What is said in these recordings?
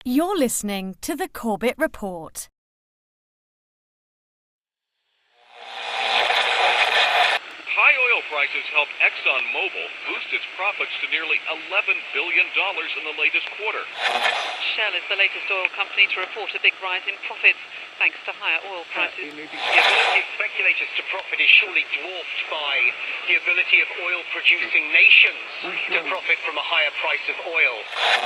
You're listening to the Corbett Report. High oil prices helped ExxonMobil boost its profits to nearly $11 billion in the latest quarter. Shell is the latest oil company to report a big rise in profits, thanks to higher oil prices. The ability of speculators to profit is surely dwarfed by the ability of oil-producing nations to profit from a higher price of oil.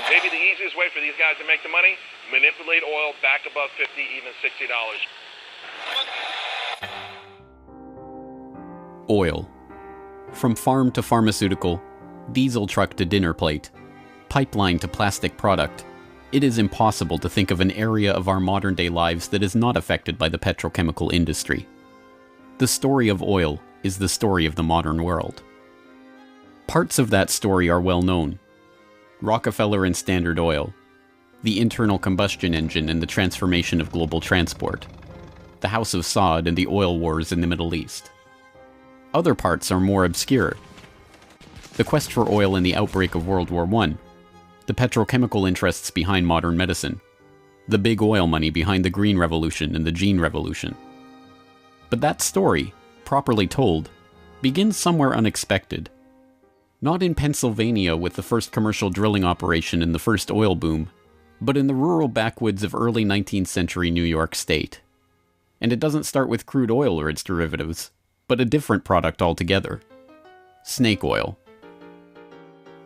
Maybe the easiest way for these guys to make the money? Manipulate oil back above $50, even $60. Oil. From farm to pharmaceutical, diesel truck to dinner plate, pipeline to plastic product, it is impossible to think of an area of our modern-day lives that is not affected by the petrochemical industry. The story of oil is the story of the modern world. Parts of that story are well known. Rockefeller and Standard Oil, the internal combustion engine and the transformation of global transport, the House of Saud and the oil wars in the Middle East. Other parts are more obscure. The quest for oil in the outbreak of World War I, the petrochemical interests behind modern medicine, the big oil money behind the Green Revolution and the Gene Revolution. But that story, properly told, begins somewhere unexpected. Not in Pennsylvania with the first commercial drilling operation and the first oil boom, but in the rural backwoods of early 19th century New York State. And it doesn't start with crude oil or its derivatives, but a different product altogether. Snake oil.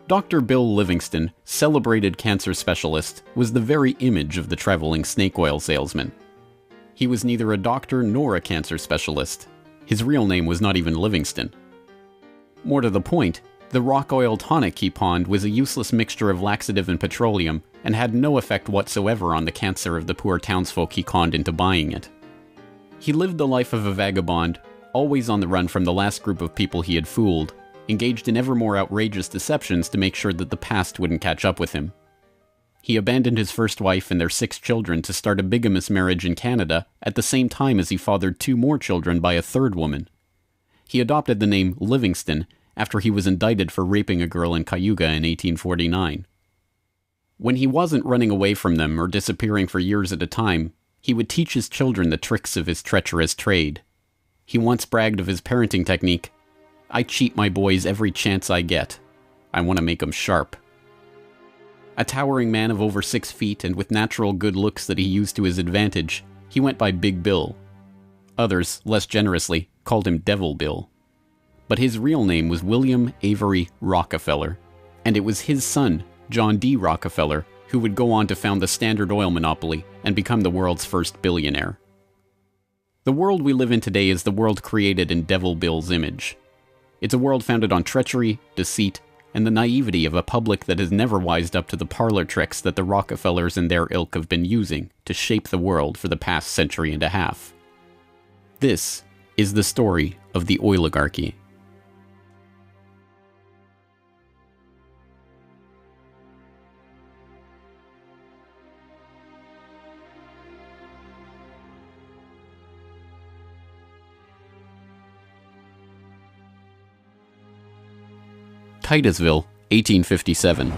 Dr. Bill Livingston, celebrated cancer specialist, was the very image of the traveling snake oil salesman. He was neither a doctor nor a cancer specialist. His real name was not even Livingston. More to the point, the rock oil tonic he pawned was a useless mixture of laxative and petroleum and had no effect whatsoever on the cancer of the poor townsfolk he conned into buying it. He lived the life of a vagabond, always on the run from the last group of people he had fooled, engaged in ever more outrageous deceptions to make sure that the past wouldn't catch up with him. He abandoned his first wife and their 6 children to start a bigamous marriage in Canada at the same time as he fathered 2 more children by a third woman. He adopted the name Livingston after he was indicted for raping a girl in Cayuga in 1849. When he wasn't running away from them or disappearing for years at a time, he would teach his children the tricks of his treacherous trade. He once bragged of his parenting technique. "I cheat my boys every chance I get. I want to make 'em sharp." A towering man of over 6 feet and with natural good looks that he used to his advantage, he went by Big Bill. Others, less generously, called him Devil Bill. But his real name was William Avery Rockefeller, and it was his son, John D. Rockefeller, who would go on to found the Standard Oil monopoly and become the world's first billionaire. The world we live in today is the world created in Devil Bill's image. It's a world founded on treachery, deceit, and the naivety of a public that has never wised up to the parlor tricks that the Rockefellers and their ilk have been using to shape the world for the past century and a half. This is the story of the oil-igarchy. Titusville, 1857.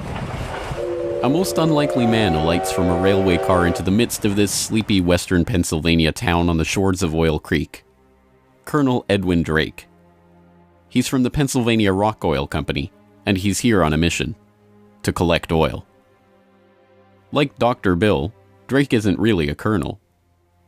A most unlikely man alights from a railway car into the midst of this sleepy western Pennsylvania town on the shores of Oil Creek. Colonel Edwin Drake. He's from the Pennsylvania Rock Oil Company, and he's here on a mission to collect oil. Like Dr. Bill, Drake isn't really a colonel.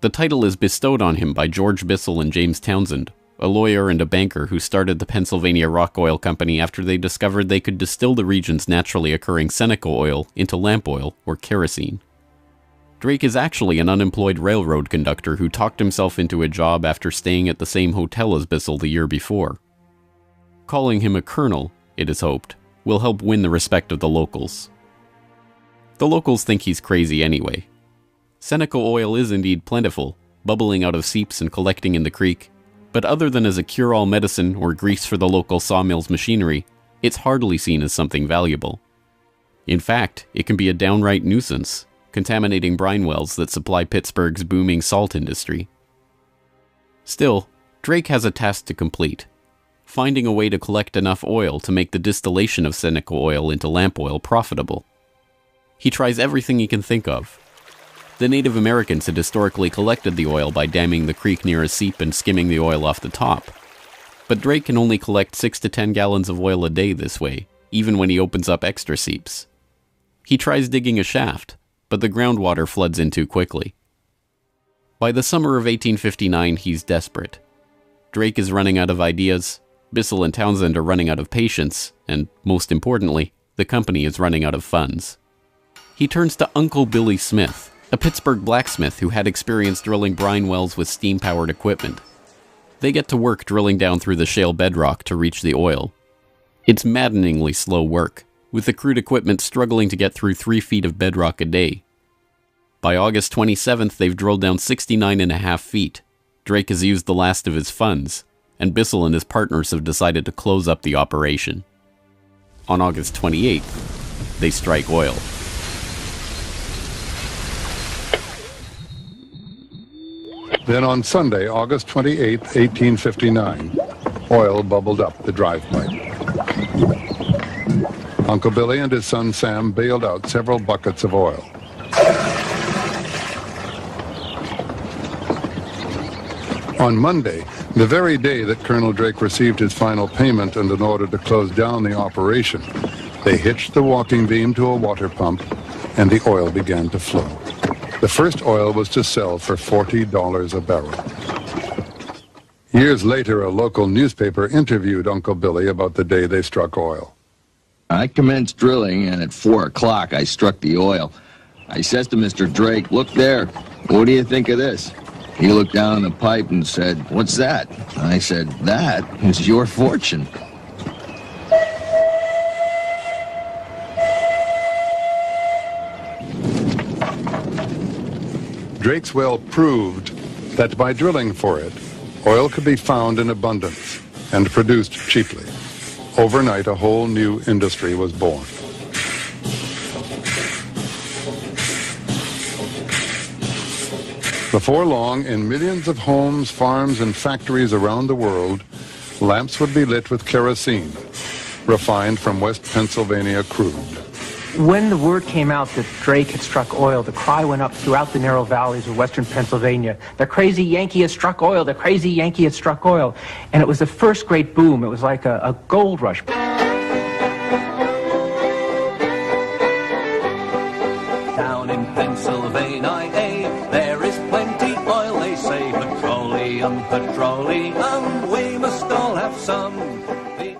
The title is bestowed on him by George Bissell and James Townsend, a lawyer and a banker who started the Pennsylvania Rock Oil Company after they discovered they could distill the region's naturally occurring Seneca oil into lamp oil or kerosene. Drake is actually an unemployed railroad conductor who talked himself into a job after staying at the same hotel as Bissell the year before. Calling him a colonel, it is hoped, will help win the respect of the locals. The locals think he's crazy anyway. Seneca oil is indeed plentiful, bubbling out of seeps and collecting in the creek, but other than as a cure-all medicine or grease for the local sawmill's machinery, it's hardly seen as something valuable. In fact, it can be a downright nuisance, contaminating brine wells that supply Pittsburgh's booming salt industry. Still, Drake has a task to complete: finding a way to collect enough oil to make the distillation of Seneca oil into lamp oil profitable. He tries everything he can think of. The Native Americans had historically collected the oil by damming the creek near a seep and skimming the oil off the top. But Drake can only collect 6 to 10 gallons of oil a day this way, even when he opens up extra seeps. He tries digging a shaft, but the groundwater floods in too quickly. By the summer of 1859, he's desperate. Drake is running out of ideas, Bissell and Townsend are running out of patience, and, most importantly, the company is running out of funds. He turns to Uncle Billy Smith, a Pittsburgh blacksmith who had experience drilling brine wells with steam-powered equipment. They get to work drilling down through the shale bedrock to reach the oil. It's maddeningly slow work, with the crude equipment struggling to get through 3 feet of bedrock a day. By August 27th, they've drilled down 69.5 feet. Drake has used the last of his funds, and Bissell and his partners have decided to close up the operation. On August 28th, they strike oil. Then on Sunday, August 28, 1859, oil bubbled up the drive pipe. Uncle Billy and his son Sam bailed out several buckets of oil. On Monday, the very day that Colonel Drake received his final payment and an order to close down the operation, they hitched the walking beam to a water pump, and the oil began to flow. The first oil was to sell for $40 a barrel. Years later, a local newspaper interviewed Uncle Billy about the day they struck oil. I commenced drilling, and at 4 o'clock I struck the oil. I says to Mr. Drake, "Look there, what do you think of this?" He looked down the pipe and said, "What's that?" I said, "That is your fortune." Drake's well proved that by drilling for it, oil could be found in abundance and produced cheaply. Overnight, a whole new industry was born. Before long, in millions of homes, farms, and factories around the world, lamps would be lit with kerosene, refined from West Pennsylvania crude. When the word came out that Drake had struck oil, the cry went up throughout the narrow valleys of western Pennsylvania. The crazy Yankee has struck oil, the crazy Yankee has struck oil. And it was the first great boom. It was like a gold rush. Down in Pennsylvania, there is plenty oil, they say. Petroleum, petroleum, we must all have some.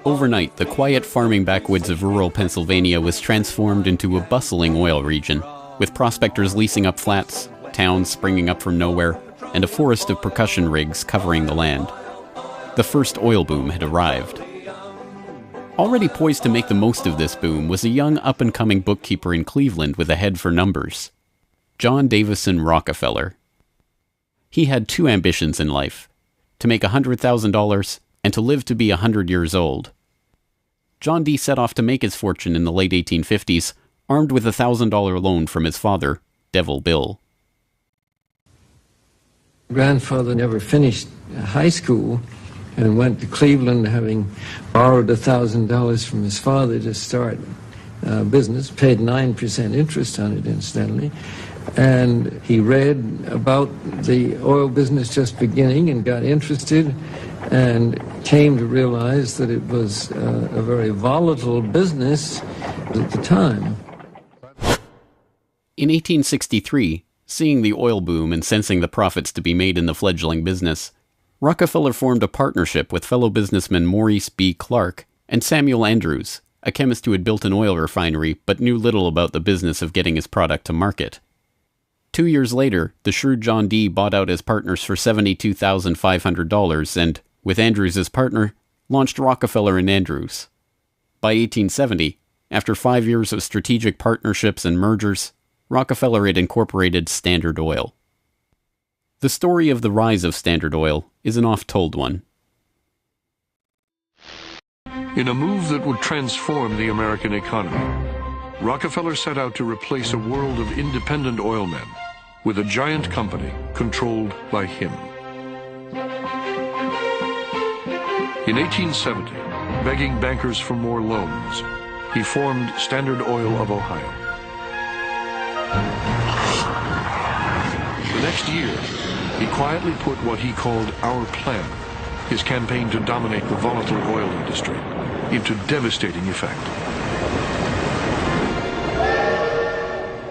Overnight, the quiet farming backwoods of rural Pennsylvania was transformed into a bustling oil region, with prospectors leasing up flats, towns springing up from nowhere, and a forest of percussion rigs covering the land. The first oil boom had arrived. Already poised to make the most of this boom was a young up-and-coming bookkeeper in Cleveland with a head for numbers, John Davison Rockefeller. He had 2 ambitions in life, to make $100,000 and to live to be 100 years old. John D. set off to make his fortune in the late 1850s, armed with a $1,000 loan from his father, Devil Bill. Grandfather never finished high school and went to Cleveland, having borrowed $1,000 from his father to start business, paid 9% interest on it, incidentally. And he read about the oil business just beginning and got interested and came to realize that it was a very volatile business at the time. In 1863, seeing the oil boom and sensing the profits to be made in the fledgling business, Rockefeller formed a partnership with fellow businessmen Maurice B. Clark and Samuel Andrews, a chemist who had built an oil refinery but knew little about the business of getting his product to market. 2 years later, the shrewd John D. bought out his partners for $72,500 and, with Andrews as partner, launched Rockefeller and Andrews. By 1870, after 5 years of strategic partnerships and mergers, Rockefeller had incorporated Standard Oil. The story of the rise of Standard Oil is an oft-told one. In a move that would transform the American economy, Rockefeller set out to replace a world of independent oilmen with a giant company controlled by him. In 1870, begging bankers for more loans, he formed Standard Oil of Ohio. The next year, he quietly put what he called Our Plan, his campaign to dominate the volatile oil industry, into devastating effect.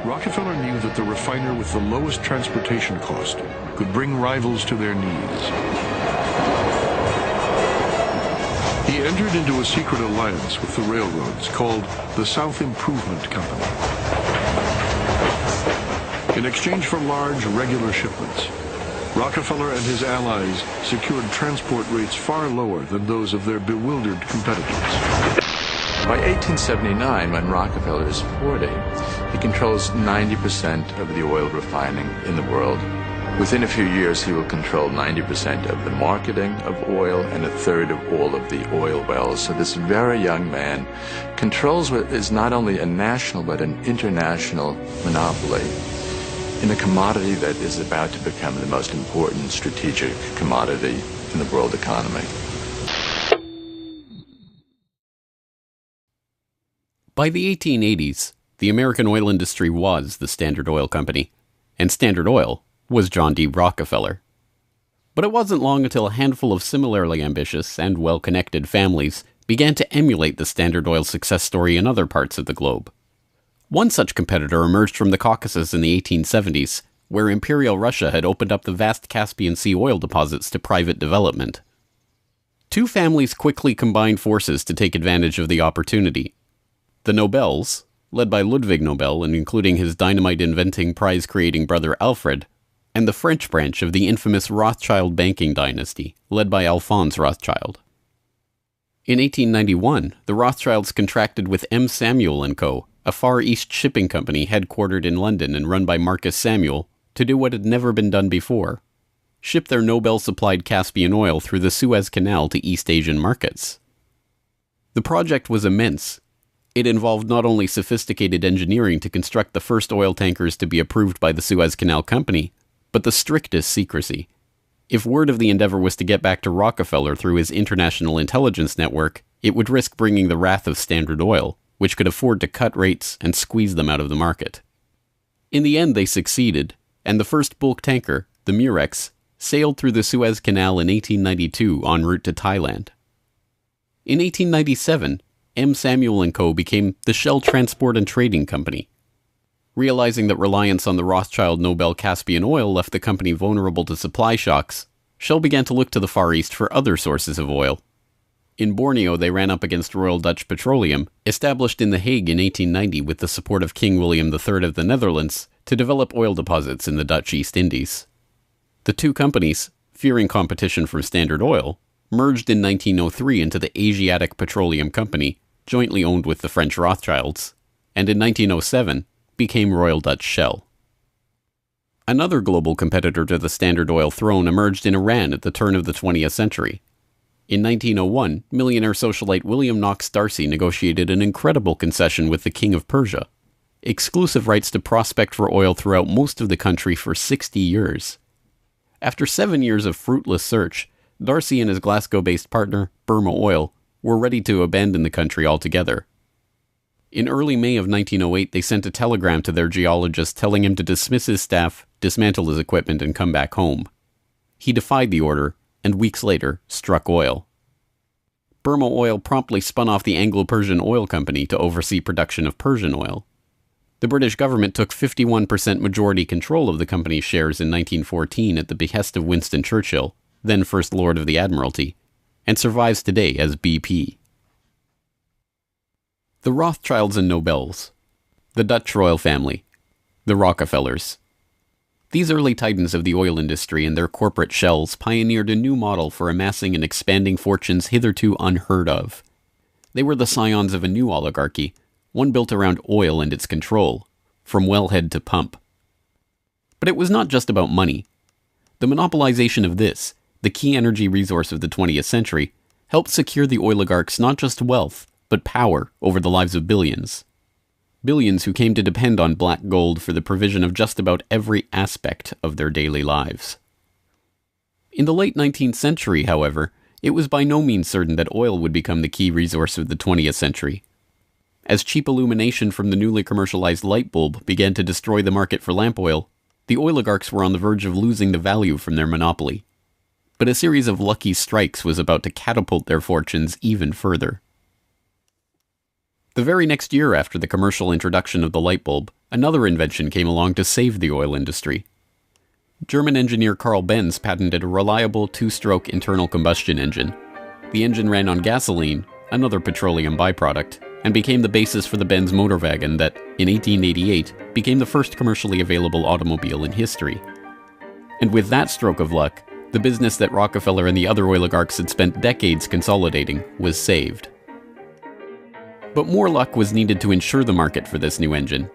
Rockefeller knew that the refiner with the lowest transportation cost could bring rivals to their knees. He entered into a secret alliance with the railroads called the South Improvement Company. In exchange for large, regular shipments, Rockefeller and his allies secured transport rates far lower than those of their bewildered competitors. By 1879, when Rockefeller is 40, he controls 90% of the oil refining in the world. Within a few years, he will control 90% of the marketing of oil and a third of all of the oil wells. So this very young man controls what is not only a national but an international monopoly in a commodity that is about to become the most important strategic commodity in the world economy. By the 1880s, the American oil industry was the Standard Oil Company, and Standard Oil was John D. Rockefeller. But it wasn't long until a handful of similarly ambitious and well-connected families began to emulate the Standard Oil success story in other parts of the globe. One such competitor emerged from the Caucasus in the 1870s, where Imperial Russia had opened up the vast Caspian Sea oil deposits to private development. Two families quickly combined forces to take advantage of the opportunity. The Nobels, led by Ludwig Nobel and including his dynamite-inventing, prize-creating brother Alfred, and the French branch of the infamous Rothschild banking dynasty, led by Alphonse Rothschild. In 1891, the Rothschilds contracted with M. Samuel & Co., a Far East shipping company headquartered in London and run by Marcus Samuel, to do what had never been done before: ship their Nobel-supplied Caspian oil through the Suez Canal to East Asian markets. The project was immense. It involved not only sophisticated engineering to construct the first oil tankers to be approved by the Suez Canal Company, but the strictest secrecy. If word of the endeavor was to get back to Rockefeller through his international intelligence network, it would risk bringing the wrath of Standard Oil, which could afford to cut rates and squeeze them out of the market. In the end, they succeeded, and the first bulk tanker, the Murex, sailed through the Suez Canal in 1892 en route to Thailand. In 1897, M. Samuel & Co. became the Shell Transport and Trading Company. Realizing that reliance on the Rothschild Nobel Caspian oil left the company vulnerable to supply shocks, Shell began to look to the Far East for other sources of oil. In Borneo, they ran up against Royal Dutch Petroleum, established in The Hague in 1890 with the support of King William III of the Netherlands, to develop oil deposits in the Dutch East Indies. The two companies, fearing competition from Standard Oil, merged in 1903 into the Asiatic Petroleum Company, jointly owned with the French Rothschilds, and in 1907 became Royal Dutch Shell. Another global competitor to the Standard Oil throne emerged in Iran at the turn of the 20th century. In 1901, millionaire socialite William Knox D'Arcy negotiated an incredible concession with the King of Persia: exclusive rights to prospect for oil throughout most of the country for 60 years. After 7 years of fruitless search, D'Arcy and his Glasgow-based partner, Burma Oil, were ready to abandon the country altogether. In early May of 1908, they sent a telegram to their geologist telling him to dismiss his staff, dismantle his equipment, and come back home. He defied the order, and weeks later, struck oil. Burma Oil promptly spun off the Anglo-Persian Oil Company to oversee production of Persian oil. The British government took 51% majority control of the company's shares in 1914 at the behest of Winston Churchill, then First Lord of the Admiralty, and survives today as BP. The Rothschilds and Nobels, the Dutch royal family, the Rockefellers. These early titans of the oil industry and their corporate shells pioneered a new model for amassing and expanding fortunes hitherto unheard of. They were the scions of a new oligarchy, one built around oil and its control, from wellhead to pump. But it was not just about money. The monopolization of this, the key energy resource of the 20th century, helped secure the oligarchs not just wealth, but power over the lives of billions. Billions who came to depend on black gold for the provision of just about every aspect of their daily lives. In the late 19th century, however, it was by no means certain that oil would become the key resource of the 20th century. As cheap illumination from the newly commercialized light bulb began to destroy the market for lamp oil, the oligarchs were on the verge of losing the value from their monopoly. But a series of lucky strikes was about to catapult their fortunes even further. The very next year after the commercial introduction of the light bulb, another invention came along to save the oil industry. German engineer Carl Benz patented a reliable two-stroke internal combustion engine. The engine ran on gasoline, another petroleum byproduct, and became the basis for the Benz motor wagon that, in 1888, became the first commercially available automobile in history. And with that stroke of luck, the business that Rockefeller and the other oligarchs had spent decades consolidating was saved. But more luck was needed to ensure the market for this new engine.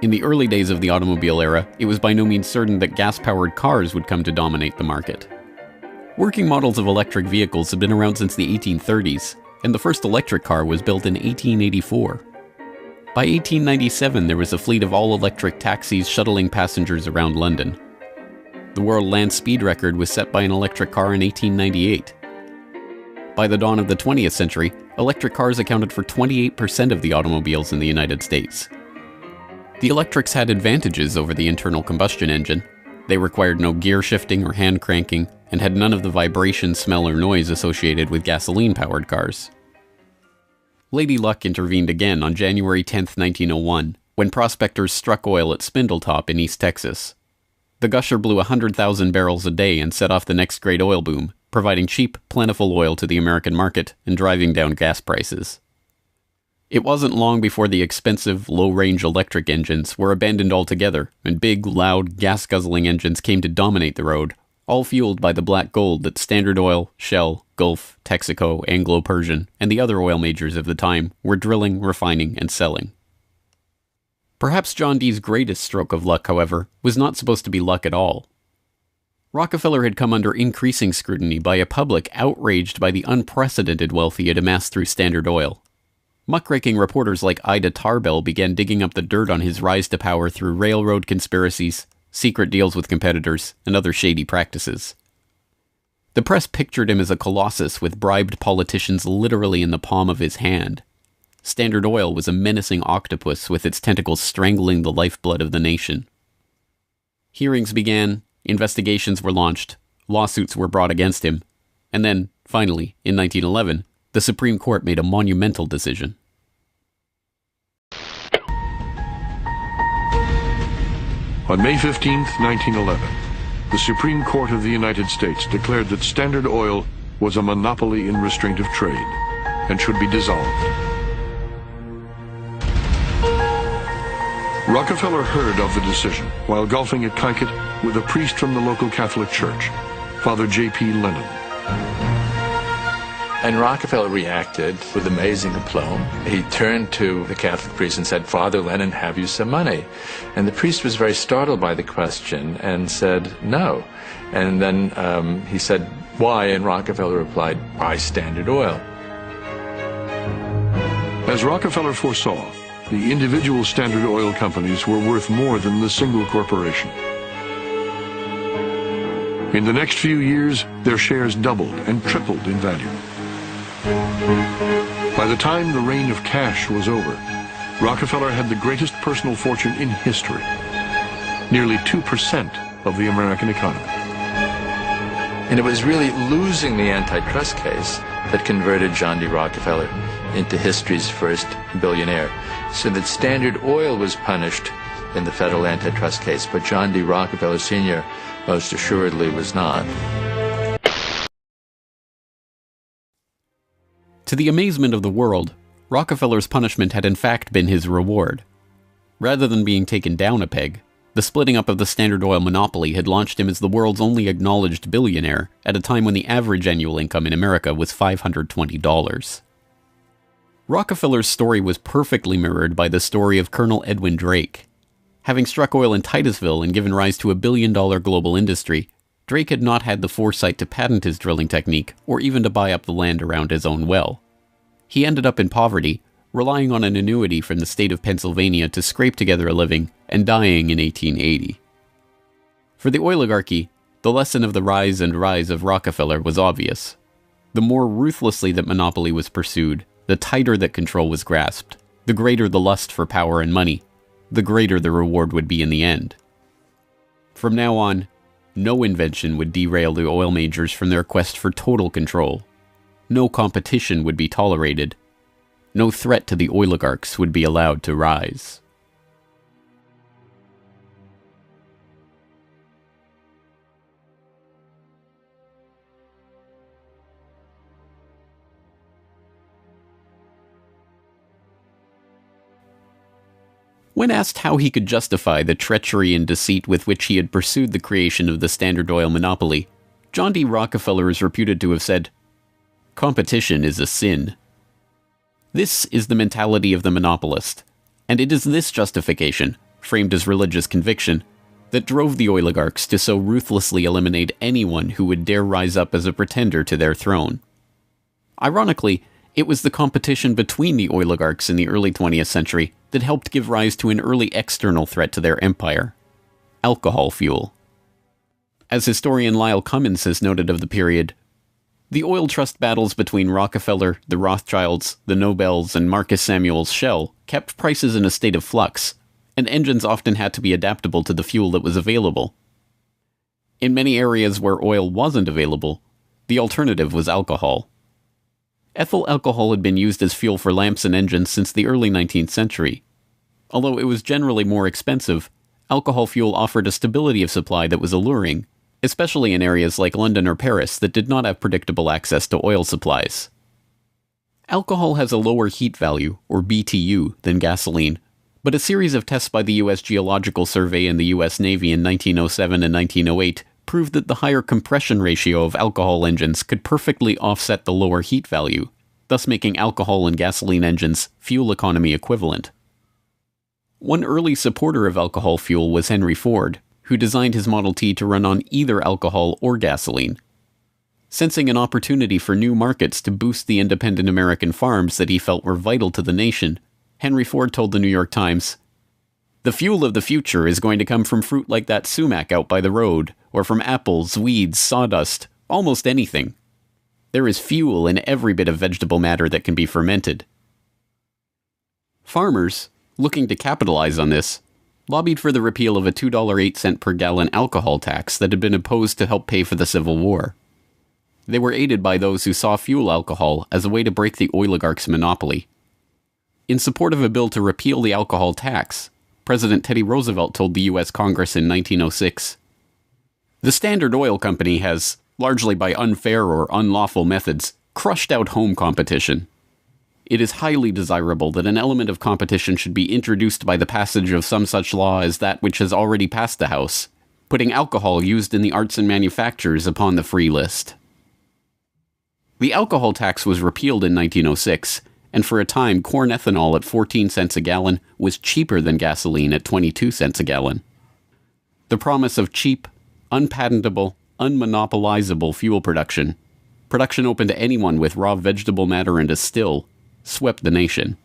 In the early days of the automobile era, it was by no means certain that gas-powered cars would come to dominate the market. Working models of electric vehicles had been around since the 1830s, and the first electric car was built in 1884. By 1897, there was a fleet of all-electric taxis shuttling passengers around London. The world land speed record was set by an electric car in 1898. By the dawn of the 20th century, electric cars accounted for 28% of the automobiles in the United States. The electrics had advantages over the internal combustion engine. They required no gear shifting or hand cranking, and had none of the vibration, smell, or noise associated with gasoline-powered cars. Lady Luck intervened again on January 10, 1901, when prospectors struck oil at Spindletop in East Texas. The gusher blew 100,000 barrels a day and set off the next great oil boom, providing cheap, plentiful oil to the American market and driving down gas prices. It wasn't long before the expensive, low-range electric engines were abandoned altogether, and big, loud, gas-guzzling engines came to dominate the road, all fueled by the black gold that Standard Oil, Shell, Gulf, Texaco, Anglo-Persian, and the other oil majors of the time were drilling, refining, and selling. Perhaps John D's greatest stroke of luck, however, was not supposed to be luck at all. Rockefeller had come under increasing scrutiny by a public outraged by the unprecedented wealth he had amassed through Standard Oil. Muckraking reporters like Ida Tarbell began digging up the dirt on his rise to power through railroad conspiracies, secret deals with competitors, and other shady practices. The press pictured him as a colossus with bribed politicians literally in the palm of his hand. Standard Oil was a menacing octopus with its tentacles strangling the lifeblood of the nation. Hearings began, investigations were launched, lawsuits were brought against him, and then, finally, in 1911, the Supreme Court made a monumental decision. On May 15, 1911, the Supreme Court of the United States declared that Standard Oil was a monopoly in restraint of trade and should be dissolved. Rockefeller heard of the decision while golfing at Kankit with a priest from the local Catholic Church, Father J.P. Lennon. And Rockefeller reacted with amazing aplomb. He turned to the Catholic priest and said, "Father Lennon, have you some money?" And the priest was very startled by the question and said, "No." And then he said, "Why?" And Rockefeller replied, "Buy Standard Oil." As Rockefeller foresaw, the individual Standard Oil companies were worth more than the single corporation. In the next few years, their shares doubled and tripled in value. By the time the reign of cash was over, Rockefeller had the greatest personal fortune in history, nearly 2% of the American economy. And it was really losing the antitrust case that converted John D. Rockefeller into history's first billionaire. So that Standard Oil was punished in the federal antitrust case, but John D. Rockefeller Sr. most assuredly was not. To the amazement of the world, Rockefeller's punishment had in fact been his reward. Rather than being taken down a peg, the splitting up of the Standard Oil monopoly had launched him as the world's only acknowledged billionaire at a time when the average annual income in America was $520. Rockefeller's story was perfectly mirrored by the story of Colonel Edwin Drake. Having struck oil in Titusville and given rise to a billion-dollar global industry, Drake had not had the foresight to patent his drilling technique or even to buy up the land around his own well. He ended up in poverty, relying on an annuity from the state of Pennsylvania to scrape together a living, and dying in 1880. For the oligarchy, the lesson of the rise of Rockefeller was obvious. The more ruthlessly that monopoly was pursued, the tighter that control was grasped, The greater the lust for power and money, the greater the reward would be in the end. From now on, no invention would derail the oil majors from their quest for total control. No competition would be tolerated. No threat to the oligarchs would be allowed to rise. When asked how he could justify the treachery and deceit with which he had pursued the creation of the Standard Oil monopoly, John D. Rockefeller is reputed to have said, "Competition is a sin." This is the mentality of the monopolist, and it is this justification, framed as religious conviction, that drove the oligarchs to so ruthlessly eliminate anyone who would dare rise up as a pretender to their throne. Ironically, it was the competition between the oligarchs in the early 20th century that helped give rise to an early external threat to their empire: alcohol fuel. As historian Lyle Cummins has noted of the period, the oil trust battles between Rockefeller, the Rothschilds, the Nobels, and Marcus Samuel's Shell kept prices in a state of flux, and engines often had to be adaptable to the fuel that was available. In many areas where oil wasn't available, the alternative was alcohol. Ethyl alcohol had been used as fuel for lamps and engines since the early 19th century. Although it was generally more expensive, alcohol fuel offered a stability of supply that was alluring, especially in areas like London or Paris that did not have predictable access to oil supplies. Alcohol has a lower heat value, or BTU, than gasoline, but a series of tests by the U.S. Geological Survey and the U.S. Navy in 1907 and 1908 proved that the higher compression ratio of alcohol engines could perfectly offset the lower heat value, thus making alcohol and gasoline engines fuel economy equivalent. One early supporter of alcohol fuel was Henry Ford, who designed his Model T to run on either alcohol or gasoline. Sensing an opportunity for new markets to boost the independent American farms that he felt were vital to the nation, Henry Ford told the New York Times, "The fuel of the future is going to come from fruit like that sumac out by the road, or from apples, weeds, sawdust, almost anything. There is fuel in every bit of vegetable matter that can be fermented." Farmers, looking to capitalize on this, lobbied for the repeal of a $2.08 per gallon alcohol tax that had been imposed to help pay for the Civil War. They were aided by those who saw fuel alcohol as a way to break the oligarchs' monopoly. In support of a bill to repeal the alcohol tax, President Teddy Roosevelt told the U.S. Congress in 1906, "The Standard Oil Company has, largely by unfair or unlawful methods, crushed out home competition. It is highly desirable that an element of competition should be introduced by the passage of some such law as that which has already passed the House, putting alcohol used in the arts and manufactures upon the free list." The alcohol tax was repealed in 1906, and for a time corn ethanol at 14 cents a gallon was cheaper than gasoline at 22 cents a gallon. The promise of cheap, unpatentable, unmonopolizable fuel production open to anyone with raw vegetable matter and a still, swept the nation.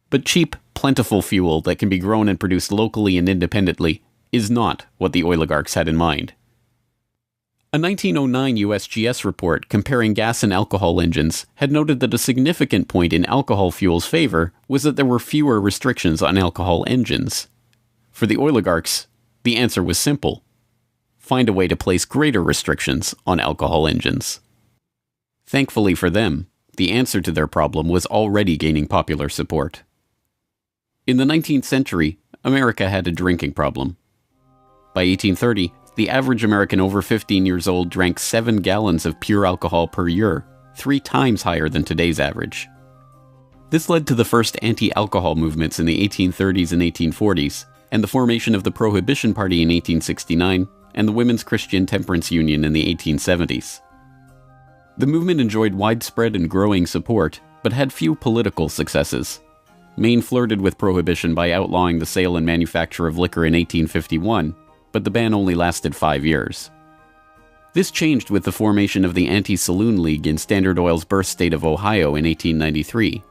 But cheap, plentiful fuel that can be grown and produced locally and independently is not what the oligarchs had in mind. A 1909 USGS report comparing gas and alcohol engines had noted that a significant point in alcohol fuel's favor was that there were fewer restrictions on alcohol engines. For the oligarchs, the answer was simple: find a way to place greater restrictions on alcohol engines. Thankfully for them, the answer to their problem was already gaining popular support. In the 19th century, America had a drinking problem. By 1830, the average American over 15 years old drank 7 gallons of pure alcohol per year, 3 times higher than today's average. This led to the first anti-alcohol movements in the 1830s and 1840s, and the formation of the Prohibition Party in 1869, and the Women's Christian Temperance Union in the 1870s. The movement enjoyed widespread and growing support, but had few political successes. Maine flirted with prohibition by outlawing the sale and manufacture of liquor in 1851, but the ban only lasted 5 years. This changed with the formation of the Anti-Saloon League in Standard Oil's birth state of Ohio in 1893.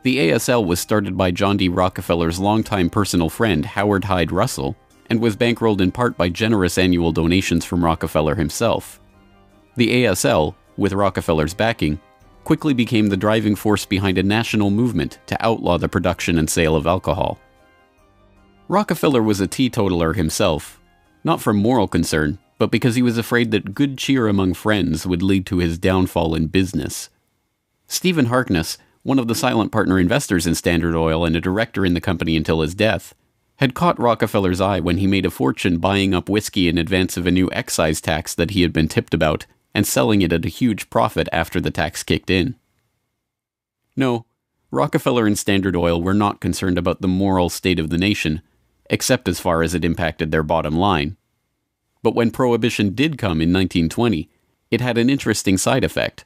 The ASL was started by John D. Rockefeller's longtime personal friend Howard Hyde Russell, and was bankrolled in part by generous annual donations from Rockefeller himself. The ASL, with Rockefeller's backing, quickly became the driving force behind a national movement to outlaw the production and sale of alcohol. Rockefeller was a teetotaler himself, not from moral concern, but because he was afraid that good cheer among friends would lead to his downfall in business. Stephen Harkness, one of the silent partner investors in Standard Oil and a director in the company until his death, had caught Rockefeller's eye when he made a fortune buying up whiskey in advance of a new excise tax that he had been tipped about and selling it at a huge profit after the tax kicked in. No, Rockefeller and Standard Oil were not concerned about the moral state of the nation, except as far as it impacted their bottom line. But when Prohibition did come in 1920, it had an interesting side effect.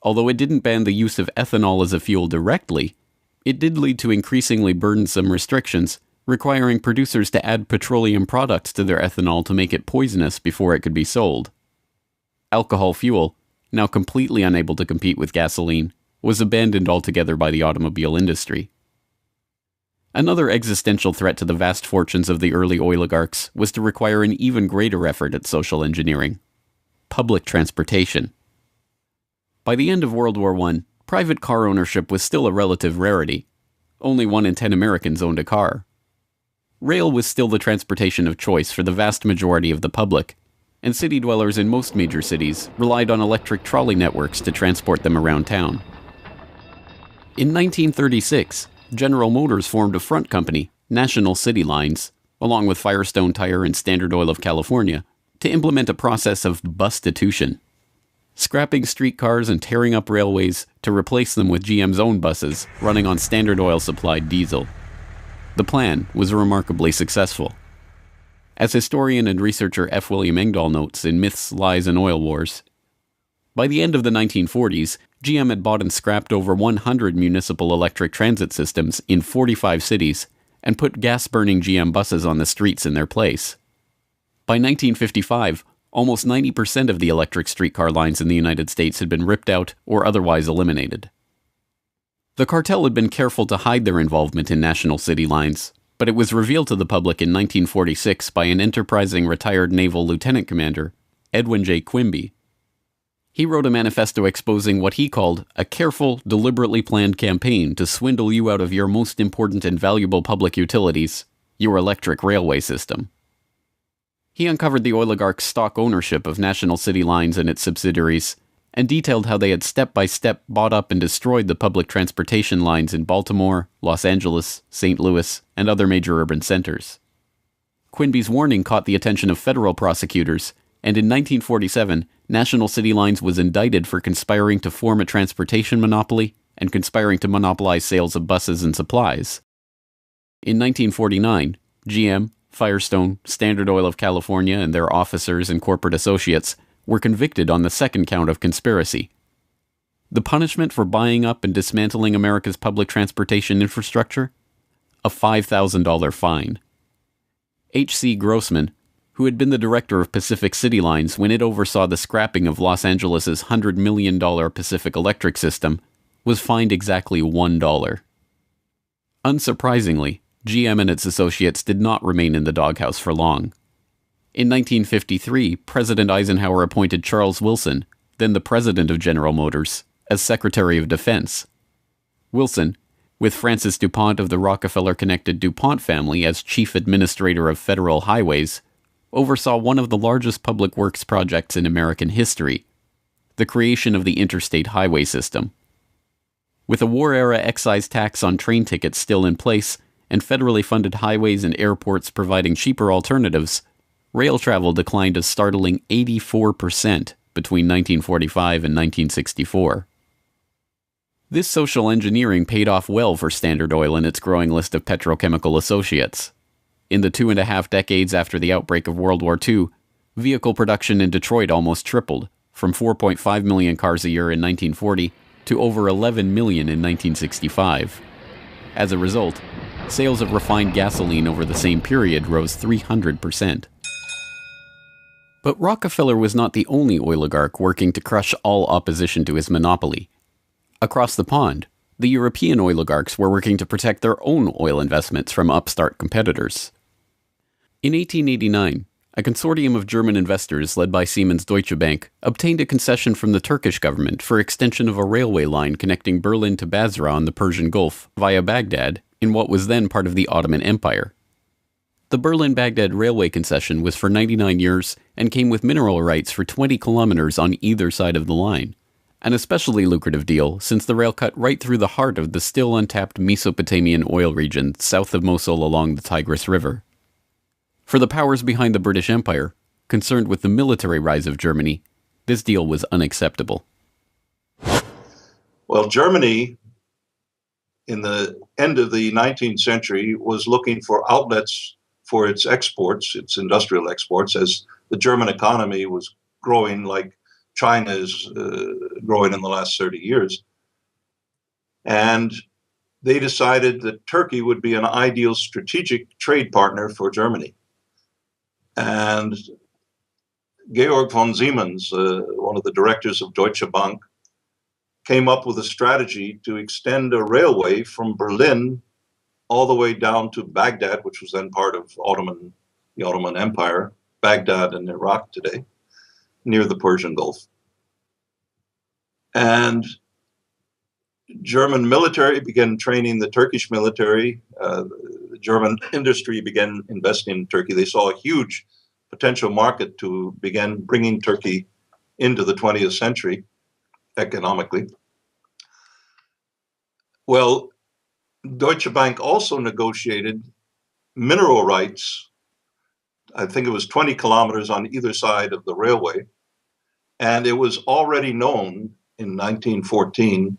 Although it didn't ban the use of ethanol as a fuel directly, it did lead to increasingly burdensome restrictions, requiring producers to add petroleum products to their ethanol to make it poisonous before it could be sold. Alcohol fuel, now completely unable to compete with gasoline, was abandoned altogether by the automobile industry. Another existential threat to the vast fortunes of the early oligarchs was to require an even greater effort at social engineering: public transportation. By the end of World War I, private car ownership was still a relative rarity. Only 1 in 10 Americans owned a car. Rail was still the transportation of choice for the vast majority of the public, and city dwellers in most major cities relied on electric trolley networks to transport them around town. In 1936, General Motors formed a front company, National City Lines, along with Firestone Tire and Standard Oil of California, to implement a process of bustitution, scrapping streetcars and tearing up railways to replace them with GM's own buses running on Standard Oil-supplied diesel. The plan was remarkably successful. As historian and researcher F. William Engdahl notes in Myths, Lies, and Oil Wars, by the end of the 1940s, GM had bought and scrapped over 100 municipal electric transit systems in 45 cities and put gas-burning GM buses on the streets in their place. By 1955, almost 90% of the electric streetcar lines in the United States had been ripped out or otherwise eliminated. The cartel had been careful to hide their involvement in National City Lines, but it was revealed to the public in 1946 by an enterprising retired naval lieutenant commander, Edwin J. Quimby. He wrote a manifesto exposing what he called a careful, deliberately planned campaign to swindle you out of your most important and valuable public utilities, your electric railway system. He uncovered the oligarchs' stock ownership of National City Lines and its subsidiaries, and detailed how they had step-by-step bought up and destroyed the public transportation lines in Baltimore, Los Angeles, St. Louis, and other major urban centers. Quimby's warning caught the attention of federal prosecutors, and in 1947, National City Lines was indicted for conspiring to form a transportation monopoly and conspiring to monopolize sales of buses and supplies. In 1949, GM, Firestone, Standard Oil of California, and their officers and corporate associates were convicted on the second count of conspiracy. The punishment for buying up and dismantling America's public transportation infrastructure? A $5,000 fine. H.C. Grossman, who had been the director of Pacific City Lines when it oversaw the scrapping of Los Angeles' $100 million Pacific Electric system, was fined exactly $1. Unsurprisingly, GM and its associates did not remain in the doghouse for long. In 1953, President Eisenhower appointed Charles Wilson, then the president of General Motors, as Secretary of Defense. Wilson, with Francis DuPont of the Rockefeller-connected DuPont family as chief administrator of federal highways, oversaw one of the largest public works projects in American history, the creation of the interstate highway system. With a war-era excise tax on train tickets still in place, and federally funded highways and airports providing cheaper alternatives, rail travel declined a startling 84% between 1945 and 1964. This social engineering paid off well for Standard Oil and its growing list of petrochemical associates. In the 2.5 decades after the outbreak of World War II, vehicle production in Detroit almost tripled, from 4.5 million cars a year in 1940 to over 11 million in 1965. As a result, sales of refined gasoline over the same period rose 300%. But Rockefeller was not the only oligarch working to crush all opposition to his monopoly. Across the pond, the European oligarchs were working to protect their own oil investments from upstart competitors. In 1889, a consortium of German investors led by Siemens Deutsche Bank obtained a concession from the Turkish government for extension of a railway line connecting Berlin to Basra on the Persian Gulf via Baghdad in what was then part of the Ottoman Empire. The Berlin-Baghdad railway concession was for 99 years and came with mineral rights for 20 kilometers on either side of the line, an especially lucrative deal since the rail cut right through the heart of the still untapped Mesopotamian oil region south of Mosul along the Tigris River. For the powers behind the British Empire, concerned with the military rise of Germany, this deal was unacceptable. Well, Germany, in the end of the 19th century, was looking for outlets for its exports, its industrial exports, as the German economy was growing like China is growing in the last 30 years. And they decided that Turkey would be an ideal strategic trade partner for Germany. And Georg von Siemens, one of the directors of Deutsche Bank, came up with a strategy to extend a railway from Berlin all the way down to Baghdad, which was then part of the Ottoman Empire, Baghdad in Iraq today, near the Persian Gulf. And German military began training the Turkish military. The German industry began investing in Turkey. They saw a huge potential market to begin bringing Turkey into the 20th century economically. Well, Deutsche Bank also negotiated mineral rights. I think it was 20 kilometers on either side of the railway. And it was already known in 1914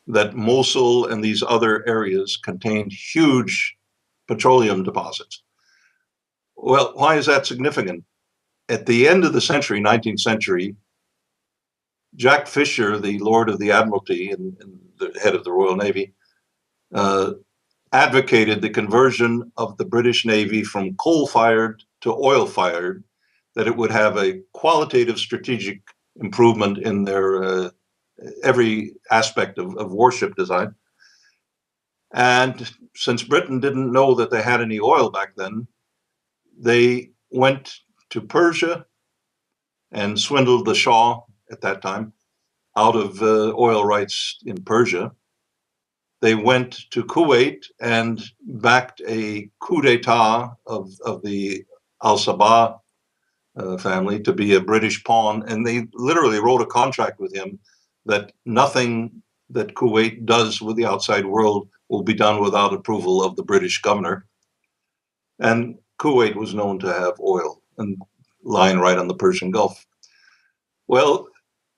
that Mosul and these other areas contained huge petroleum deposits. Well, why is that significant? At the end of the century, 19th century, Jack Fisher, the Lord of the Admiralty and the head of the Royal Navy, advocated the conversion of the British Navy from coal-fired to oil-fired, that it would have a qualitative strategic improvement in their every aspect of warship design. And since Britain didn't know that they had any oil back then, they went to Persia and swindled the Shah at that time out of oil rights in Persia. They went to Kuwait and backed a coup d'etat of the Al-Sabah family to be a British pawn. And they literally wrote a contract with him that nothing that Kuwait does with the outside world will be done without approval of the British governor. And Kuwait was known to have oil and lying right on the Persian Gulf. Well,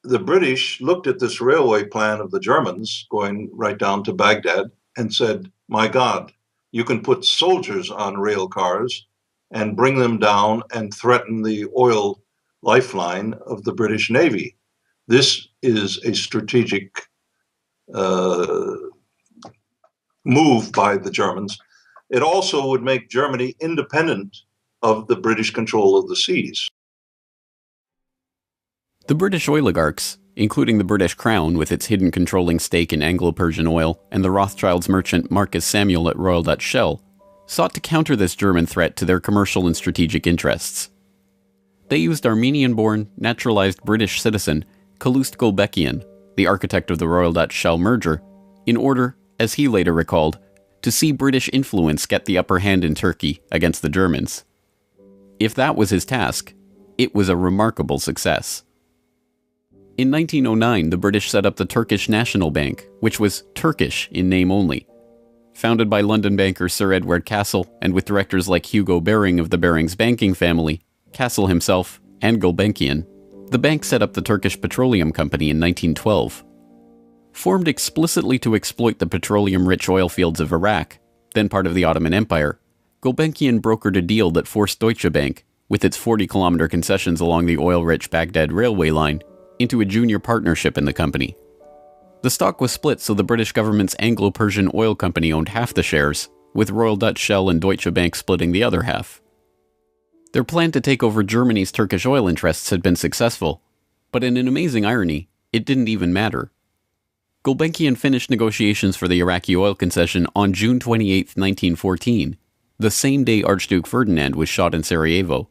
the British looked at this railway plan of the Germans going right down to Baghdad and said, my God, you can put soldiers on rail cars and bring them down and threaten the oil lifeline of the British Navy. This is a strategic move by the Germans. It also would make Germany independent of the British control of the seas. The British oligarchs, including the British Crown with its hidden controlling stake in Anglo-Persian oil and the Rothschilds merchant Marcus Samuel at Royal Dutch Shell, sought to counter this German threat to their commercial and strategic interests. They used Armenian-born, naturalized British citizen Calouste Gulbenkian, the architect of the Royal Dutch Shell merger, in order, as he later recalled, to see British influence get the upper hand in Turkey against the Germans. If that was his task, it was a remarkable success. In 1909, the British set up the Turkish National Bank, which was Turkish in name only. Founded by London banker Sir Edward Castle and with directors like Hugo Baring of the Barings banking family, Castle himself, and Gulbenkian, the bank set up the Turkish Petroleum Company in 1912. Formed explicitly to exploit the petroleum-rich oil fields of Iraq, then part of the Ottoman Empire, Gulbenkian brokered a deal that forced Deutsche Bank, with its 40-kilometer concessions along the oil-rich Baghdad railway line, into a junior partnership in the company. The stock was split so the British government's Anglo-Persian Oil Company owned half the shares, with Royal Dutch Shell and Deutsche Bank splitting the other half. Their plan to take over Germany's Turkish oil interests had been successful, but in an amazing irony, it didn't even matter. Gulbenkian finished negotiations for the Iraqi oil concession on June 28, 1914, the same day Archduke Ferdinand was shot in Sarajevo.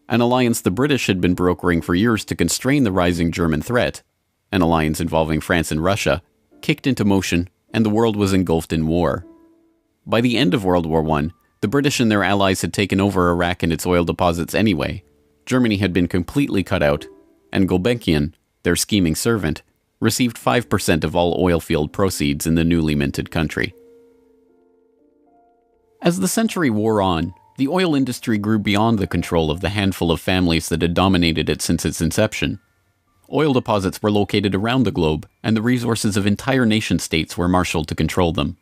An alliance the British had been brokering for years to constrain the rising German threat, an alliance involving France and Russia, kicked into motion, and the world was engulfed in war. By the end of World War I, the British and their allies had taken over Iraq and its oil deposits anyway. Germany had been completely cut out, and Gulbenkian, their scheming servant, received 5% of all oil field proceeds in the newly minted country. As the century wore on, the oil industry grew beyond the control of the handful of families that had dominated it since its inception. Oil deposits were located around the globe, and the resources of entire nation-states were marshaled to control them.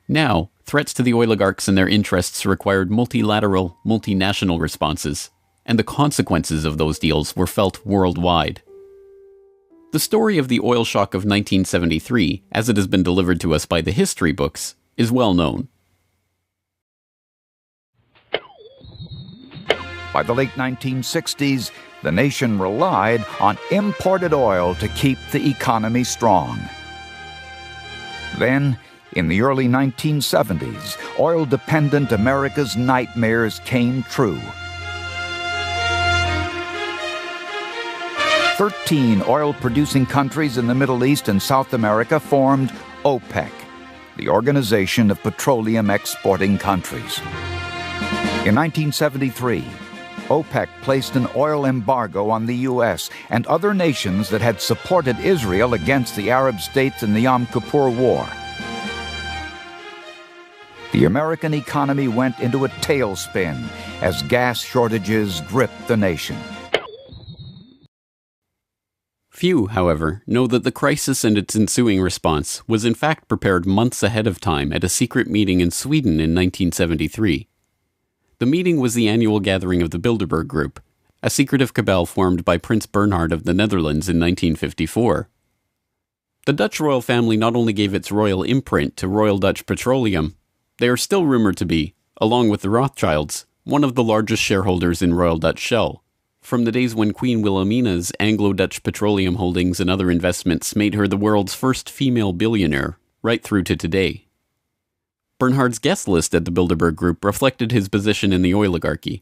Now, threats to the oligarchs and their interests required multilateral, multinational responses, and the consequences of those deals were felt worldwide. The story of the oil shock of 1973, as it has been delivered to us by the history books, is well known. By the late 1960s, the nation relied on imported oil to keep the economy strong. Then, in the early 1970s, oil-dependent America's nightmares came true. 13 oil-producing countries in the Middle East and South America formed OPEC, the Organization of Petroleum Exporting Countries. In 1973, OPEC placed an oil embargo on the U.S. and other nations that had supported Israel against the Arab states in the Yom Kippur War. The American economy went into a tailspin as gas shortages gripped the nation. Few, however, know that the crisis and its ensuing response was in fact prepared months ahead of time at a secret meeting in Sweden in 1973. The meeting was the annual gathering of the Bilderberg Group, a secretive cabal formed by Prince Bernhard of the Netherlands in 1954. The Dutch royal family not only gave its royal imprint to Royal Dutch Petroleum, they are still rumored to be, along with the Rothschilds, one of the largest shareholders in Royal Dutch Shell, from the days when Queen Wilhelmina's Anglo-Dutch petroleum holdings and other investments made her the world's first female billionaire, right through to today. Bernhard's guest list at the Bilderberg Group reflected his position in the oil-igarchy.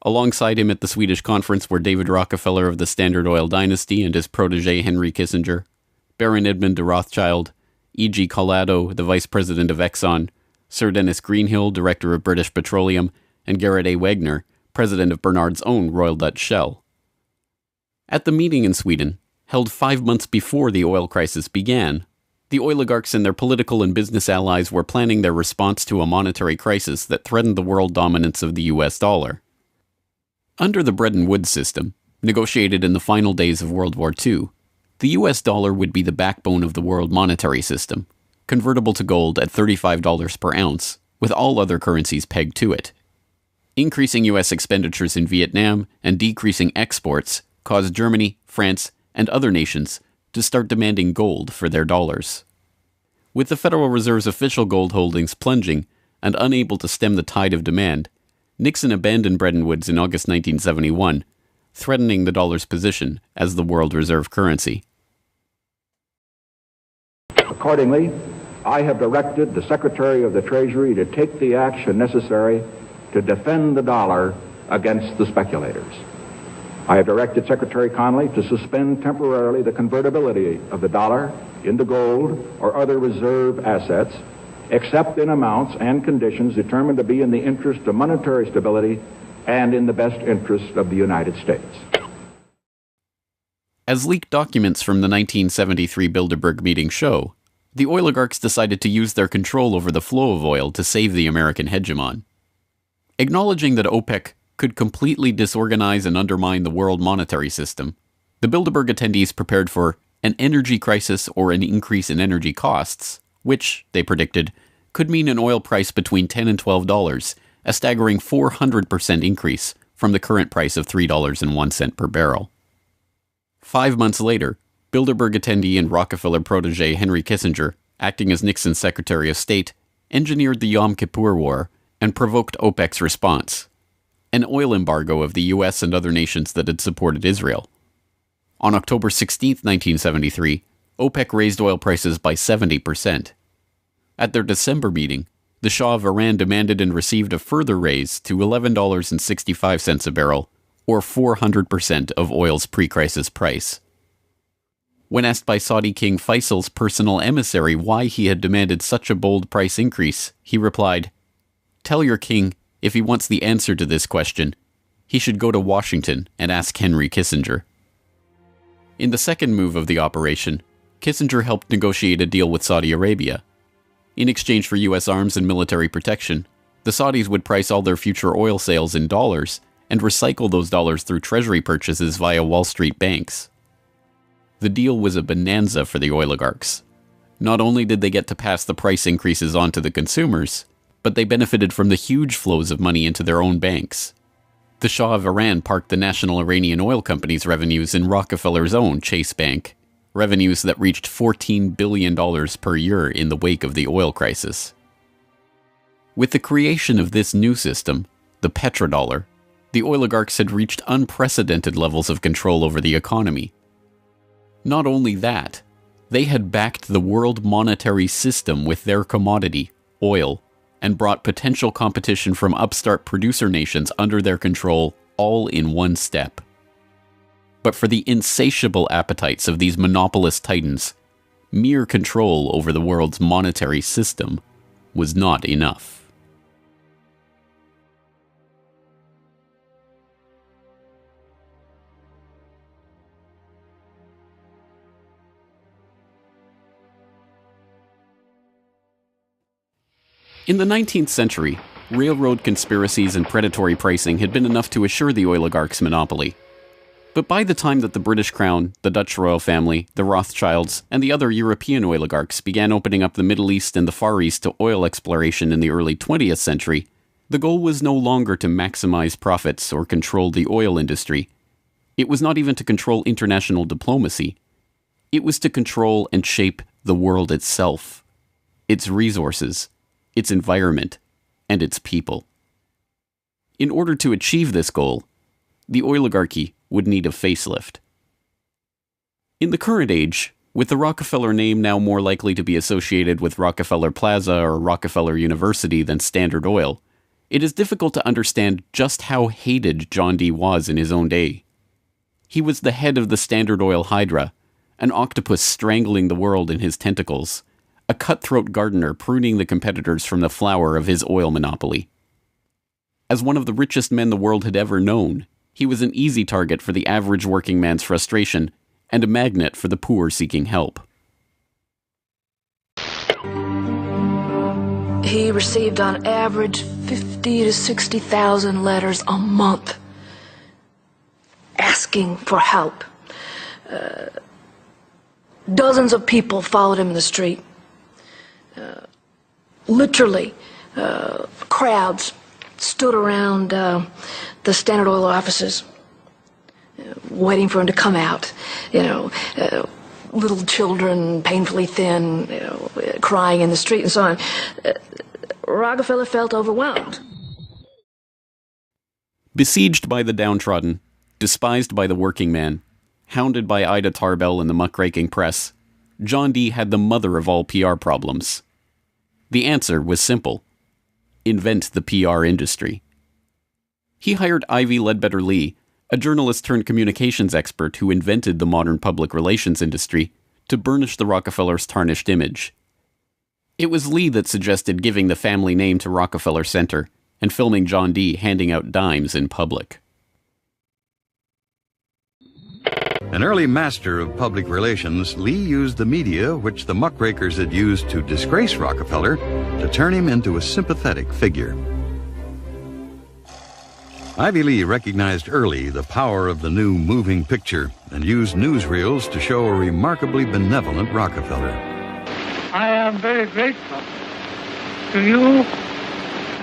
Alongside him at the Swedish conference were David Rockefeller of the Standard Oil dynasty and his protege Henry Kissinger, Baron Edmund de Rothschild, E.G. Collado, the vice president of Exxon, Sir Dennis Greenhill, director of British Petroleum, and Gerrit A. Wagner, president of Bernhard's own Royal Dutch Shell. At the meeting in Sweden, held 5 months before the oil crisis began, the oligarchs and their political and business allies were planning their response to a monetary crisis that threatened the world dominance of the US dollar. Under the Bretton Woods system, negotiated in the final days of World War II, the US dollar would be the backbone of the world monetary system, convertible to gold at $35 per ounce, with all other currencies pegged to it. Increasing US expenditures in Vietnam and decreasing exports caused Germany, France, and other nations to start demanding gold for their dollars. With the Federal Reserve's official gold holdings plunging and unable to stem the tide of demand, Nixon abandoned Bretton Woods in August 1971, threatening the dollar's position as the world reserve currency. Accordingly, I have directed the Secretary of the Treasury to take the action necessary to defend the dollar against the speculators. I have directed Secretary Connally to suspend temporarily the convertibility of the dollar into gold or other reserve assets, except in amounts and conditions determined to be in the interest of monetary stability and in the best interest of the United States. As leaked documents from the 1973 Bilderberg meeting show, the oligarchs decided to use their control over the flow of oil to save the American hegemon. Acknowledging that OPEC could completely disorganize and undermine the world monetary system, the Bilderberg attendees prepared for an energy crisis or an increase in energy costs, which, they predicted, could mean an oil price between $10 and $12, a staggering 400% increase from the current price of $3.01 per barrel. 5 months later, Bilderberg attendee and Rockefeller protege Henry Kissinger, acting as Nixon's Secretary of State, engineered the Yom Kippur War and provoked OPEC's response, an oil embargo of the US and other nations that had supported Israel. On October 16, 1973, OPEC raised oil prices by 70%. At their December meeting, the Shah of Iran demanded and received a further raise to $11.65 a barrel, or 400% of oil's pre-crisis price. When asked by Saudi King Faisal's personal emissary why he had demanded such a bold price increase, he replied, "Tell your king, if he wants the answer to this question, he should go to Washington and ask Henry Kissinger." In the second move of the operation, Kissinger helped negotiate a deal with Saudi Arabia. In exchange for U.S. arms and military protection, the Saudis would price all their future oil sales in dollars and recycle those dollars through treasury purchases via Wall Street banks. The deal was a bonanza for the oligarchs. Not only did they get to pass the price increases on to the consumers, but they benefited from the huge flows of money into their own banks. The Shah of Iran parked the National Iranian Oil Company's revenues in Rockefeller's own Chase Bank, revenues that reached $14 billion per year in the wake of the oil crisis. With the creation of this new system, the petrodollar, the oligarchs had reached unprecedented levels of control over the economy. Not only that, they had backed the world monetary system with their commodity, oil, and brought potential competition from upstart producer nations under their control all in one step. But for the insatiable appetites of these monopolist titans, mere control over the world's monetary system was not enough. In the 19th century, railroad conspiracies and predatory pricing had been enough to assure the oligarchs' monopoly. But by the time that the British Crown, the Dutch royal family, the Rothschilds, and the other European oligarchs began opening up the Middle East and the Far East to oil exploration in the early 20th century, the goal was no longer to maximize profits or control the oil industry. It was not even to control international diplomacy. It was to control and shape the world itself, its resources, its environment, and its people. In order to achieve this goal, the oligarchy would need a facelift. In the current age, with the Rockefeller name now more likely to be associated with Rockefeller Plaza or Rockefeller University than Standard Oil, it is difficult to understand just how hated John D. was in his own day. He was the head of the Standard Oil Hydra, an octopus strangling the world in his tentacles, a cutthroat gardener pruning the competitors from the flower of his oil monopoly. As one of the richest men the world had ever known, he was an easy target for the average working man's frustration and a magnet for the poor seeking help. He received on average 50 to 60,000 letters a month asking for help. Dozens of people followed him in the street. Literally, crowds stood around the Standard Oil offices, waiting for him to come out. Little children, painfully thin, crying in the street and so on. Rockefeller felt overwhelmed. Besieged by the downtrodden, despised by the working man, hounded by Ida Tarbell and the muckraking press, John D. had the mother of all PR problems. The answer was simple: invent the PR industry. He hired Ivy Ledbetter Lee, a journalist turned communications expert who invented the modern public relations industry, to burnish the Rockefellers' tarnished image. It was Lee that suggested giving the family name to Rockefeller Center and filming John D. handing out dimes in public. An early master of public relations, Lee used the media which the muckrakers had used to disgrace Rockefeller to turn him into a sympathetic figure. Ivy Lee recognized early the power of the new moving picture and used newsreels to show a remarkably benevolent Rockefeller. I am very grateful to you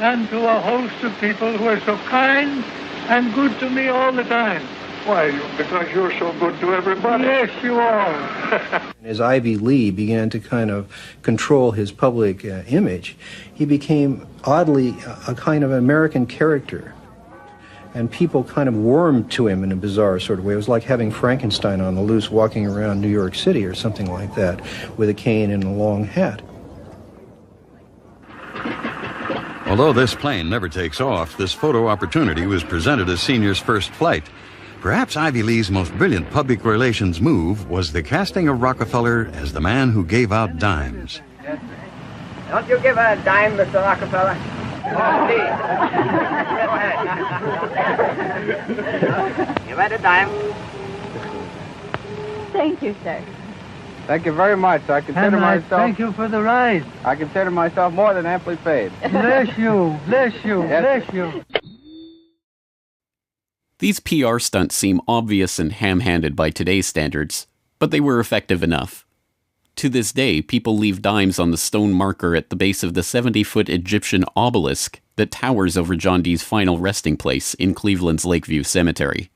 and to a host of people who are so kind and good to me all the time. Why? Because you're so good to everybody. Yes, you are. As Ivy Lee began to kind of control his public image, he became oddly a kind of American character. And people kind of warmed to him in a bizarre sort of way. It was like having Frankenstein on the loose walking around New York City or something like that with a cane and a long hat. Although this plane never takes off, this photo opportunity was presented as Senior's first flight. Perhaps Ivy Lee's most brilliant public relations move was the casting of Rockefeller as the man who gave out dimes. Don't you give a dime, Mr. Rockefeller? Oh, please. You read a dime? Thank you, sir. Thank you very much. I consider And I myself... thank you for the ride. I consider myself more than amply paid. Bless you, bless you, Yes. bless you. These PR stunts seem obvious and ham-handed by today's standards, but they were effective enough. To this day, people leave dimes on the stone marker at the base of the 70-foot Egyptian obelisk that towers over John Dee's final resting place in Cleveland's Lakeview Cemetery.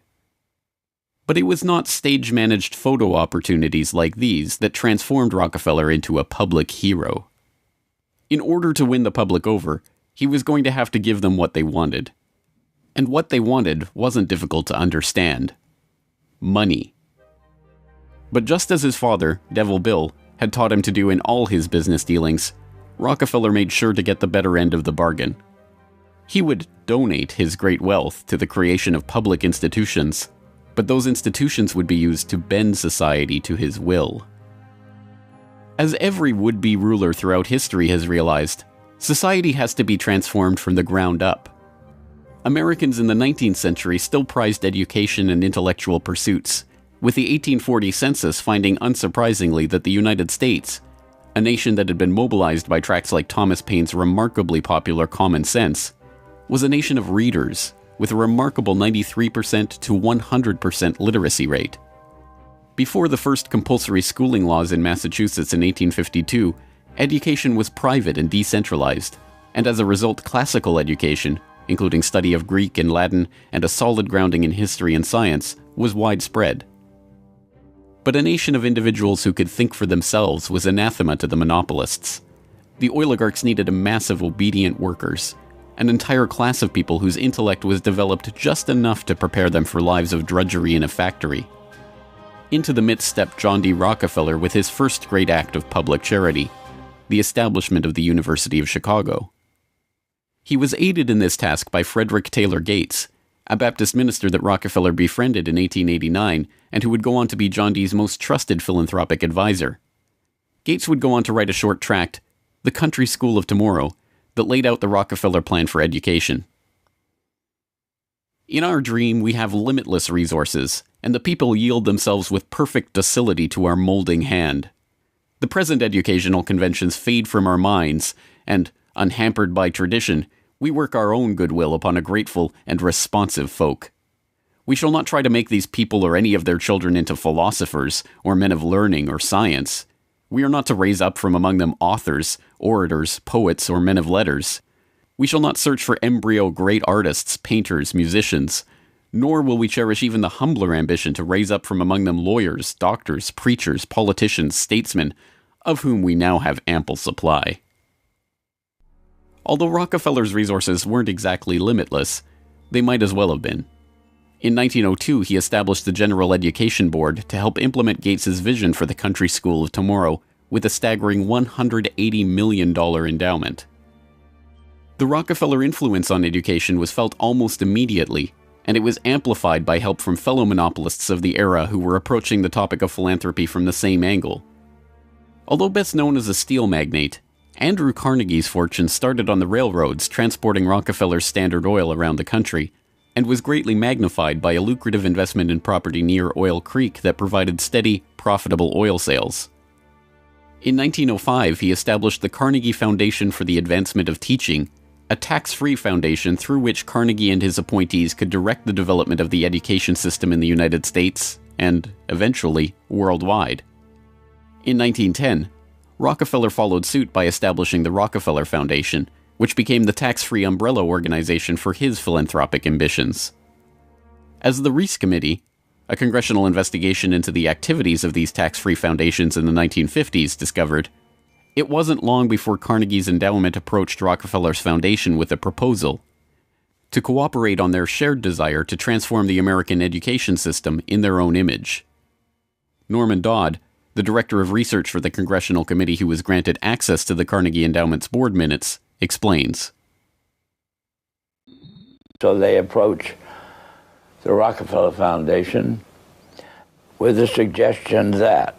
But it was not stage-managed photo opportunities like these that transformed Rockefeller into a public hero. In order to win the public over, he was going to have to give them what they wanted. And what they wanted wasn't difficult to understand. Money. But just as his father, Devil Bill, had taught him to do in all his business dealings, Rockefeller made sure to get the better end of the bargain. He would donate his great wealth to the creation of public institutions, but those institutions would be used to bend society to his will. As every would-be ruler throughout history has realized, society has to be transformed from the ground up. Americans in the 19th century still prized education and intellectual pursuits, with the 1840 census finding unsurprisingly that the United States, a nation that had been mobilized by tracts like Thomas Paine's remarkably popular Common Sense, was a nation of readers with a remarkable 93% to 100% literacy rate. Before the first compulsory schooling laws in Massachusetts in 1852, education was private and decentralized, and as a result classical education, including study of Greek and Latin and a solid grounding in history and science, was widespread. But a nation of individuals who could think for themselves was anathema to the monopolists. The oligarchs needed a mass of obedient workers, an entire class of people whose intellect was developed just enough to prepare them for lives of drudgery in a factory. Into the midst stepped John D. Rockefeller with his first great act of public charity, the establishment of the University of Chicago. He was aided in this task by Frederick Taylor Gates, a Baptist minister that Rockefeller befriended in 1889 and who would go on to be John Dee's most trusted philanthropic advisor. Gates would go on to write a short tract, The Country School of Tomorrow, that laid out the Rockefeller plan for education. In our dream, we have limitless resources, and the people yield themselves with perfect docility to our molding hand. The present educational conventions fade from our minds, and, unhampered by tradition, we work our own goodwill upon a grateful and responsive folk. We shall not try to make these people or any of their children into philosophers, or men of learning or science. We are not to raise up from among them authors, orators, poets, or men of letters. We shall not search for embryo great artists, painters, musicians, nor will we cherish even the humbler ambition to raise up from among them lawyers, doctors, preachers, politicians, statesmen, of whom we now have ample supply. Although Rockefeller's resources weren't exactly limitless, they might as well have been. In 1902, he established the General Education Board to help implement Gates's vision for the Country School of Tomorrow with a staggering $180 million endowment. The Rockefeller influence on education was felt almost immediately, and it was amplified by help from fellow monopolists of the era who were approaching the topic of philanthropy from the same angle. Although best known as a steel magnate, Andrew Carnegie's fortune started on the railroads transporting Rockefeller's Standard Oil around the country, and was greatly magnified by a lucrative investment in property near Oil Creek that provided steady, profitable oil sales. In 1905, he established the Carnegie Foundation for the Advancement of Teaching, a tax-free foundation through which Carnegie and his appointees could direct the development of the education system in the United States, and, eventually, worldwide. In 1910, Rockefeller followed suit by establishing the Rockefeller Foundation, which became the tax-free umbrella organization for his philanthropic ambitions. As the Reese Committee, a congressional investigation into the activities of these tax-free foundations in the 1950s, discovered, it wasn't long before Carnegie's endowment approached Rockefeller's foundation with a proposal to cooperate on their shared desire to transform the American education system in their own image. Norman Dodd, the director of research for the congressional committee who was granted access to the Carnegie Endowment's board minutes, explains. So they approach the Rockefeller Foundation with the suggestion that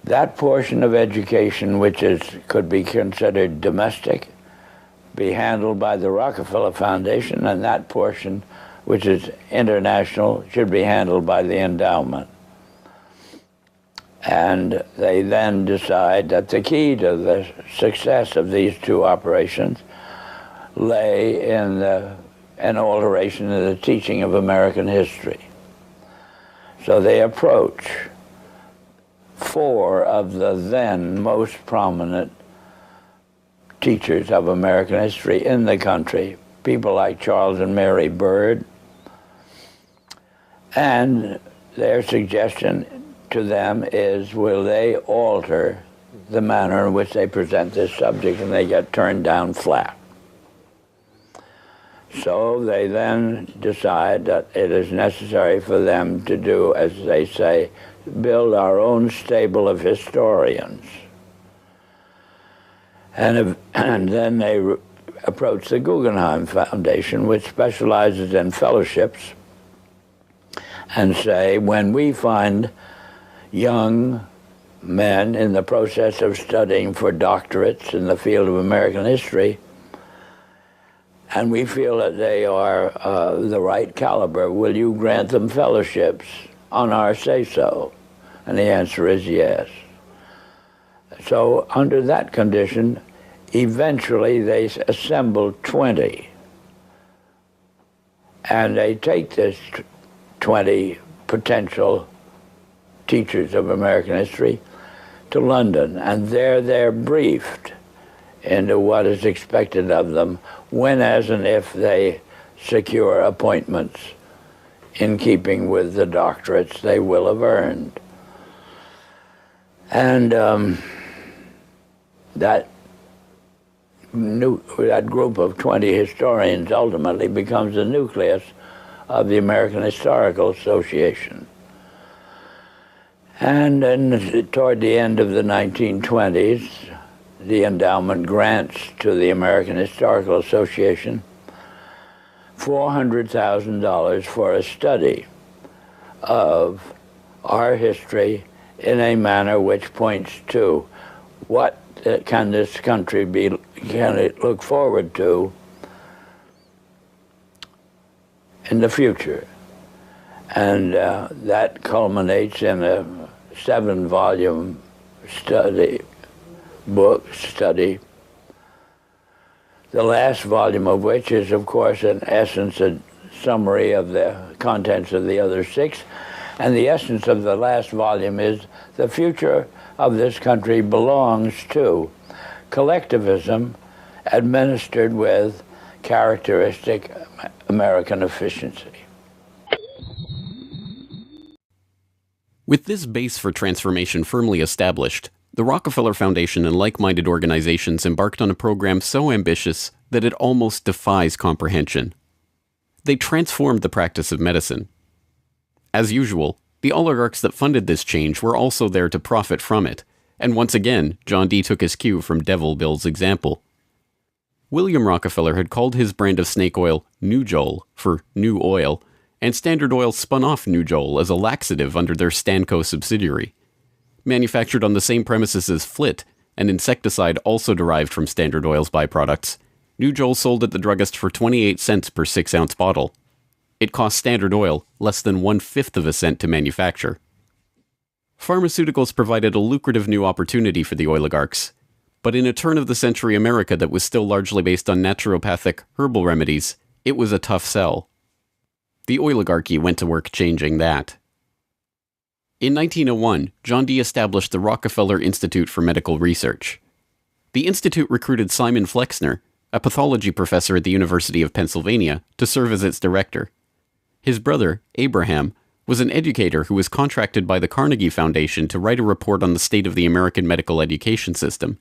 that portion of education which could be considered domestic be handled by the Rockefeller Foundation, and that portion which is international should be handled by the endowment. And they then decide that the key to the success of these two operations lay in an alteration in the teaching of American history. So they approach 4 of the then most prominent teachers of American history in the country, people like Charles and Mary Byrd, and their suggestion to them is, will they alter the manner in which they present this subject, and they get turned down flat. So they then decide that it is necessary for them to do, as they say, build our own stable of historians. And then they approach the Guggenheim Foundation, which specializes in fellowships, and say, when we find young men in the process of studying for doctorates in the field of American history, and we feel that they are the right caliber, will you grant them fellowships on our say-so? And the answer is yes. So under that condition, eventually they assemble 20. And they take this 20 potential teachers of American history to London, and there they're briefed into what is expected of them when, as and if they secure appointments in keeping with the doctorates they will have earned. And that group of 20 historians ultimately becomes the nucleus of the American Historical Association. And then toward the end of the 1920s, the endowment grants to the American Historical Association $400,000 for a study of our history in a manner which points to what can this country can it look forward to in the future. And that culminates in a 7-volume study, the last volume of which is, of course, in essence, a summary of the contents of the other 6. And the essence of the last volume is the future of this country belongs to collectivism administered with characteristic American efficiency. With this base for transformation firmly established, the Rockefeller Foundation and like-minded organizations embarked on a program so ambitious that it almost defies comprehension. They transformed the practice of medicine. As usual, the oligarchs that funded this change were also there to profit from it, and once again, John D. took his cue from Devil Bill's example. William Rockefeller had called his brand of snake oil Nujol for new oil, and Standard Oil spun off Nujol as a laxative under their Stanco subsidiary. Manufactured on the same premises as Flit, an insecticide also derived from Standard Oil's byproducts, Nujol sold at the druggist for 28 cents per 6-ounce bottle. It cost Standard Oil less than 1/5 of a cent to manufacture. Pharmaceuticals provided a lucrative new opportunity for the oligarchs, but in a turn-of-the-century America that was still largely based on naturopathic, herbal remedies, it was a tough sell. The oligarchy went to work changing that. In 1901, John D. established the Rockefeller Institute for Medical Research. The institute recruited Simon Flexner, a pathology professor at the University of Pennsylvania, to serve as its director. His brother, Abraham, was an educator who was contracted by the Carnegie Foundation to write a report on the state of the American medical education system.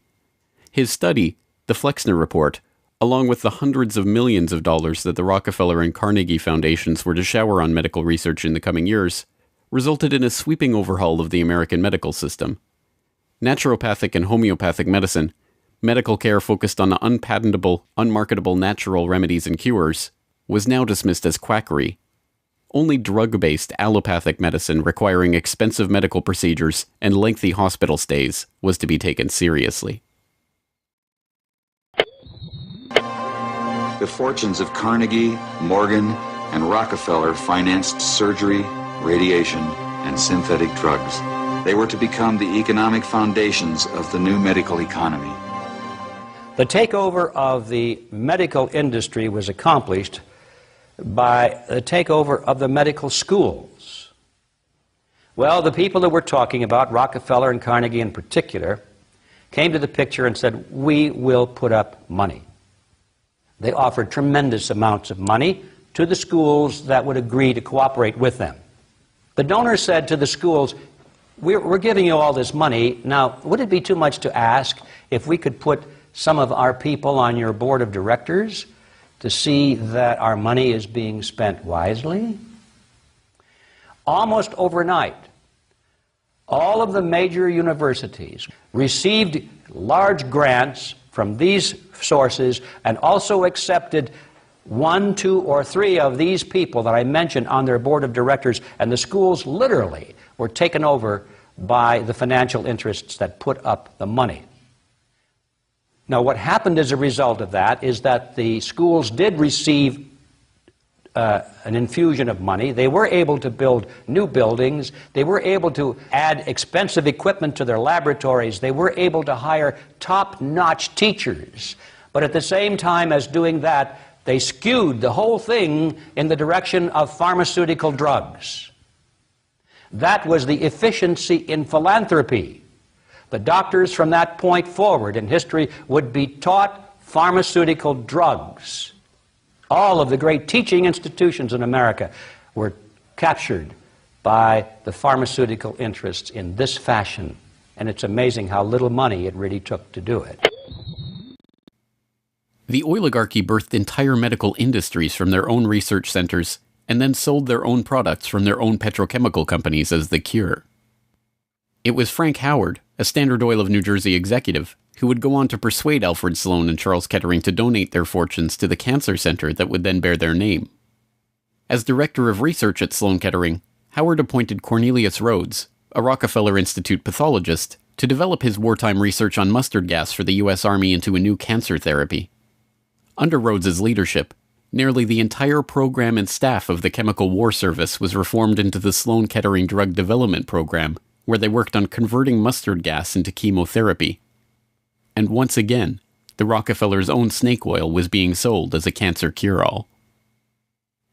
His study, the Flexner Report, along with the hundreds of millions of dollars that the Rockefeller and Carnegie Foundations were to shower on medical research in the coming years, resulted in a sweeping overhaul of the American medical system. Naturopathic and homeopathic medicine, medical care focused on unpatentable, unmarketable natural remedies and cures, was now dismissed as quackery. Only drug-based allopathic medicine requiring expensive medical procedures and lengthy hospital stays was to be taken seriously. The fortunes of Carnegie, Morgan, and Rockefeller financed surgery, radiation, and synthetic drugs. They were to become the economic foundations of the new medical economy. The takeover of the medical industry was accomplished by the takeover of the medical schools. Well, the people that we're talking about, Rockefeller and Carnegie in particular, came to the picture and said, we will put up money. They offered tremendous amounts of money to the schools that would agree to cooperate with them. The donors said to the schools, we're giving you all this money. Now, would it be too much to ask if we could put some of our people on your board of directors to see that our money is being spent wisely? Almost overnight, all of the major universities received large grants from these sources and also accepted 1, 2, or 3 of these people that I mentioned on their board of directors, and the schools literally were taken over by the financial interests that put up the money. Now, what happened as a result of that is that the schools did receive an infusion of money. They were able to build new buildings. They were able to add expensive equipment to their laboratories. They were able to hire top-notch teachers. But at the same time as doing that, they skewed the whole thing in the direction of pharmaceutical drugs. That was the efficiency in philanthropy. The doctors from that point forward in history would be taught pharmaceutical drugs. All of the great teaching institutions in America were captured by the pharmaceutical interests in this fashion. And it's amazing how little money it really took to do it. The oil-igarchy birthed entire medical industries from their own research centers and then sold their own products from their own petrochemical companies as the cure. It was Frank Howard, a Standard Oil of New Jersey executive, who would go on to persuade Alfred Sloan and Charles Kettering to donate their fortunes to the cancer center that would then bear their name. As director of research at Sloan Kettering, Howard appointed Cornelius Rhodes, a Rockefeller Institute pathologist, to develop his wartime research on mustard gas for the U.S. Army into a new cancer therapy. Under Rhodes's leadership, nearly the entire program and staff of the Chemical War Service was reformed into the Sloan Kettering Drug Development Program, where they worked on converting mustard gas into chemotherapy. And once again, the Rockefellers' own snake oil was being sold as a cancer cure-all.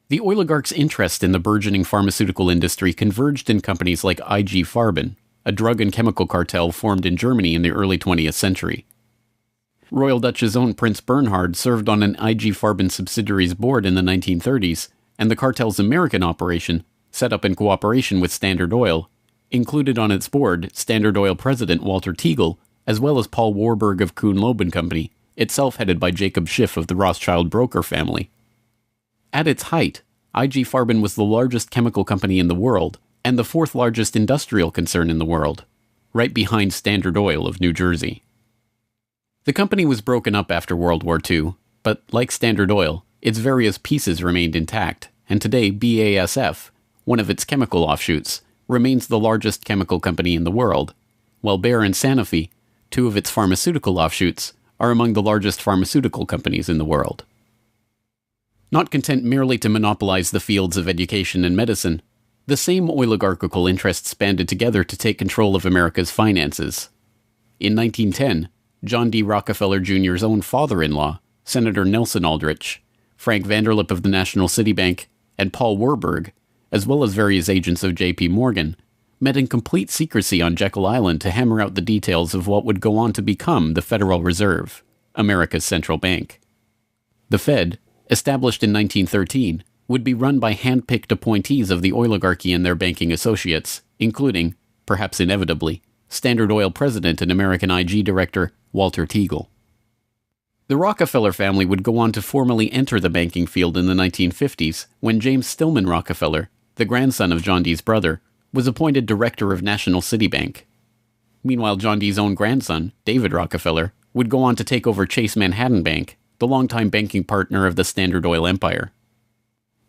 The oligarchs' interest in the burgeoning pharmaceutical industry converged in companies like IG Farben, a drug and chemical cartel formed in Germany in the early 20th century. Royal Dutch's own Prince Bernhard served on an IG Farben subsidiary's board in the 1930s, and the cartel's American operation, set up in cooperation with Standard Oil, included on its board Standard Oil president Walter Teagle, as well as Paul Warburg of Kuhn-Loeb and Company, itself headed by Jacob Schiff of the Rothschild broker family. At its height, IG Farben was the largest chemical company in the world, and the 4th largest industrial concern in the world, right behind Standard Oil of New Jersey. The company was broken up after World War II, but like Standard Oil, its various pieces remained intact, and today BASF, one of its chemical offshoots, remains the largest chemical company in the world, while Bayer and Sanofi, 2 of its pharmaceutical offshoots, are among the largest pharmaceutical companies in the world. Not content merely to monopolize the fields of education and medicine, the same oligarchical interests banded together to take control of America's finances. In 1910, John D. Rockefeller Jr.'s own father-in-law, Senator Nelson Aldrich, Frank Vanderlip of the National City Bank, and Paul Warburg, as well as various agents of J.P. Morgan, met in complete secrecy on Jekyll Island to hammer out the details of what would go on to become the Federal Reserve, America's central bank. The Fed, established in 1913, would be run by hand-picked appointees of the oligarchy and their banking associates, including, perhaps inevitably, Standard Oil president and American IG director Walter Teagle. The Rockefeller family would go on to formally enter the banking field in the 1950s when James Stillman Rockefeller, the grandson of John D's brother, was appointed director of National City Bank. Meanwhile, John D's own grandson, David Rockefeller, would go on to take over Chase Manhattan Bank, the longtime banking partner of the Standard Oil empire.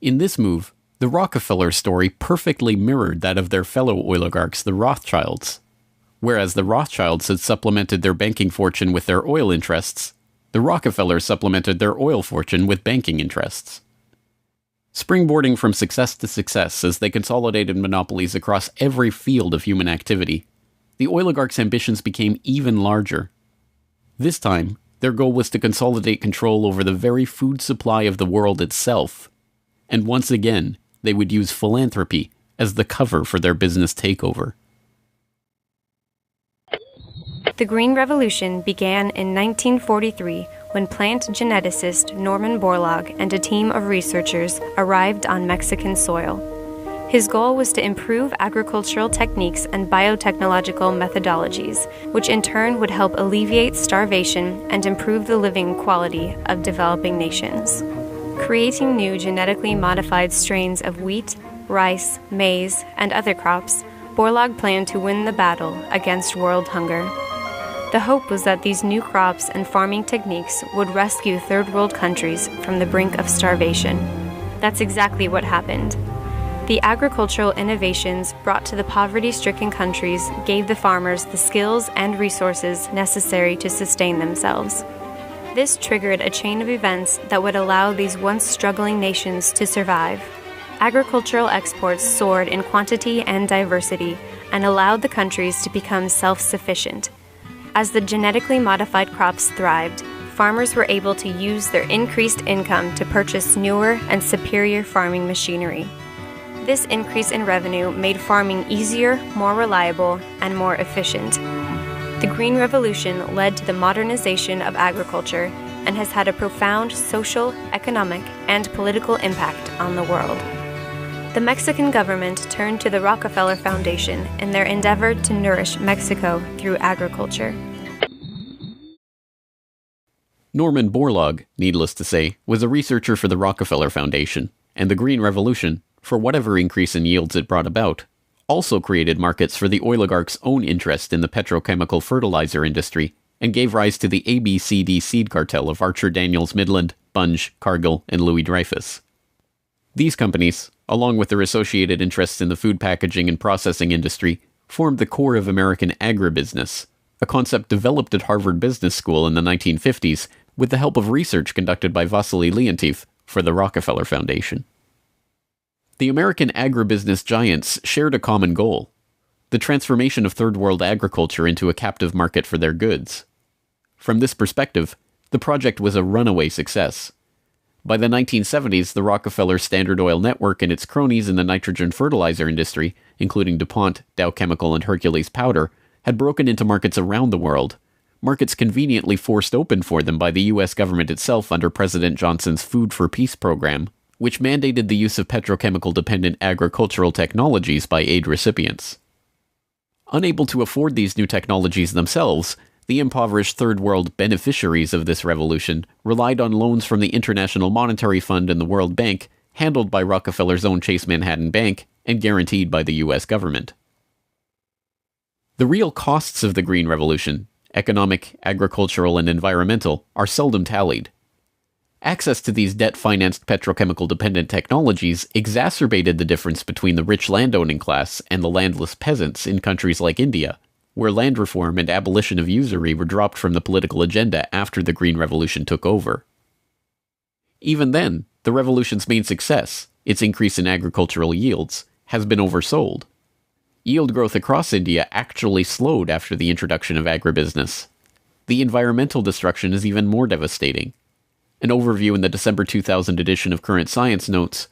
In this move, the Rockefeller story perfectly mirrored that of their fellow oligarchs, the Rothschilds. Whereas the Rothschilds had supplemented their banking fortune with their oil interests, the Rockefellers supplemented their oil fortune with banking interests. Springboarding from success to success as they consolidated monopolies across every field of human activity, the oligarchs' ambitions became even larger. This time, their goal was to consolidate control over the very food supply of the world itself. And once again, they would use philanthropy as the cover for their business takeover. The Green Revolution began in 1943 when plant geneticist Norman Borlaug and a team of researchers arrived on Mexican soil. His goal was to improve agricultural techniques and biotechnological methodologies, which in turn would help alleviate starvation and improve the living quality of developing nations. Creating new genetically modified strains of wheat, rice, maize, and other crops, Borlaug planned to win the battle against world hunger. The hope was that these new crops and farming techniques would rescue third world countries from the brink of starvation. That's exactly what happened. The agricultural innovations brought to the poverty-stricken countries gave the farmers the skills and resources necessary to sustain themselves. This triggered a chain of events that would allow these once struggling nations to survive. Agricultural exports soared in quantity and diversity and allowed the countries to become self-sufficient. As the genetically modified crops thrived, farmers were able to use their increased income to purchase newer and superior farming machinery. This increase in revenue made farming easier, more reliable, and more efficient. The Green Revolution led to the modernization of agriculture and has had a profound social, economic, and political impact on the world. The Mexican government turned to the Rockefeller Foundation in their endeavor to nourish Mexico through agriculture. Norman Borlaug, needless to say, was a researcher for the Rockefeller Foundation, and the Green Revolution, for whatever increase in yields it brought about, also created markets for the oligarchs' own interest in the petrochemical fertilizer industry and gave rise to the ABCD seed cartel of Archer Daniels Midland, Bunge, Cargill, and Louis Dreyfus. These companies, along with their associated interests in the food packaging and processing industry, formed the core of American agribusiness, a concept developed at Harvard Business School in the 1950s with the help of research conducted by Vasily Leontief for the Rockefeller Foundation. The American agribusiness giants shared a common goal: the transformation of third world agriculture into a captive market for their goods. From this perspective, the project was a runaway success. By the 1970s, the Rockefeller Standard Oil network and its cronies in the nitrogen fertilizer industry, including DuPont, Dow Chemical, and Hercules Powder, had broken into markets around the world, markets conveniently forced open for them by the U.S. government itself under President Johnson's Food for Peace program, which mandated the use of petrochemical-dependent agricultural technologies by aid recipients. Unable to afford these new technologies themselves, the impoverished Third World beneficiaries of this revolution relied on loans from the International Monetary Fund and the World Bank, handled by Rockefeller's own Chase Manhattan Bank and guaranteed by the U.S. government. The real costs of the Green Revolution, economic, agricultural, and environmental, are seldom tallied. Access to these debt-financed petrochemical-dependent technologies exacerbated the difference between the rich landowning class and the landless peasants in countries like India, where land reform and abolition of usury were dropped from the political agenda after the Green Revolution took over. Even then, the revolution's main success, its increase in agricultural yields, has been oversold. Yield growth across India actually slowed after the introduction of agribusiness. The environmental destruction is even more devastating. An overview in the December 2000 edition of Current Science notes,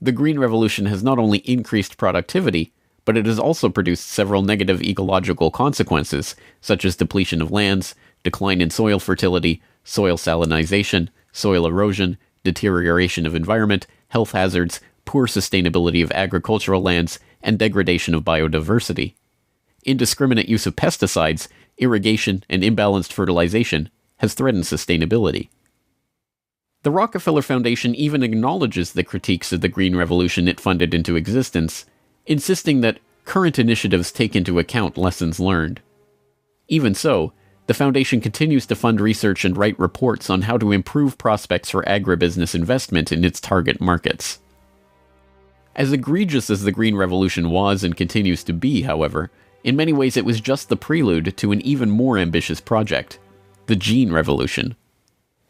the Green Revolution has not only increased productivity, but it has also produced several negative ecological consequences, such as depletion of lands, decline in soil fertility, soil salinization, soil erosion, deterioration of environment, health hazards, poor sustainability of agricultural lands, and degradation of biodiversity. Indiscriminate use of pesticides, irrigation, and imbalanced fertilization has threatened sustainability. The Rockefeller Foundation even acknowledges the critiques of the Green Revolution it funded into existence, insisting that current initiatives take into account lessons learned. Even so, The foundation continues to fund research and write reports on how to improve prospects for agribusiness investment in its target markets. As egregious as the Green Revolution was and continues to be, however, in many ways it was just the prelude to an even more ambitious project, the Gene Revolution.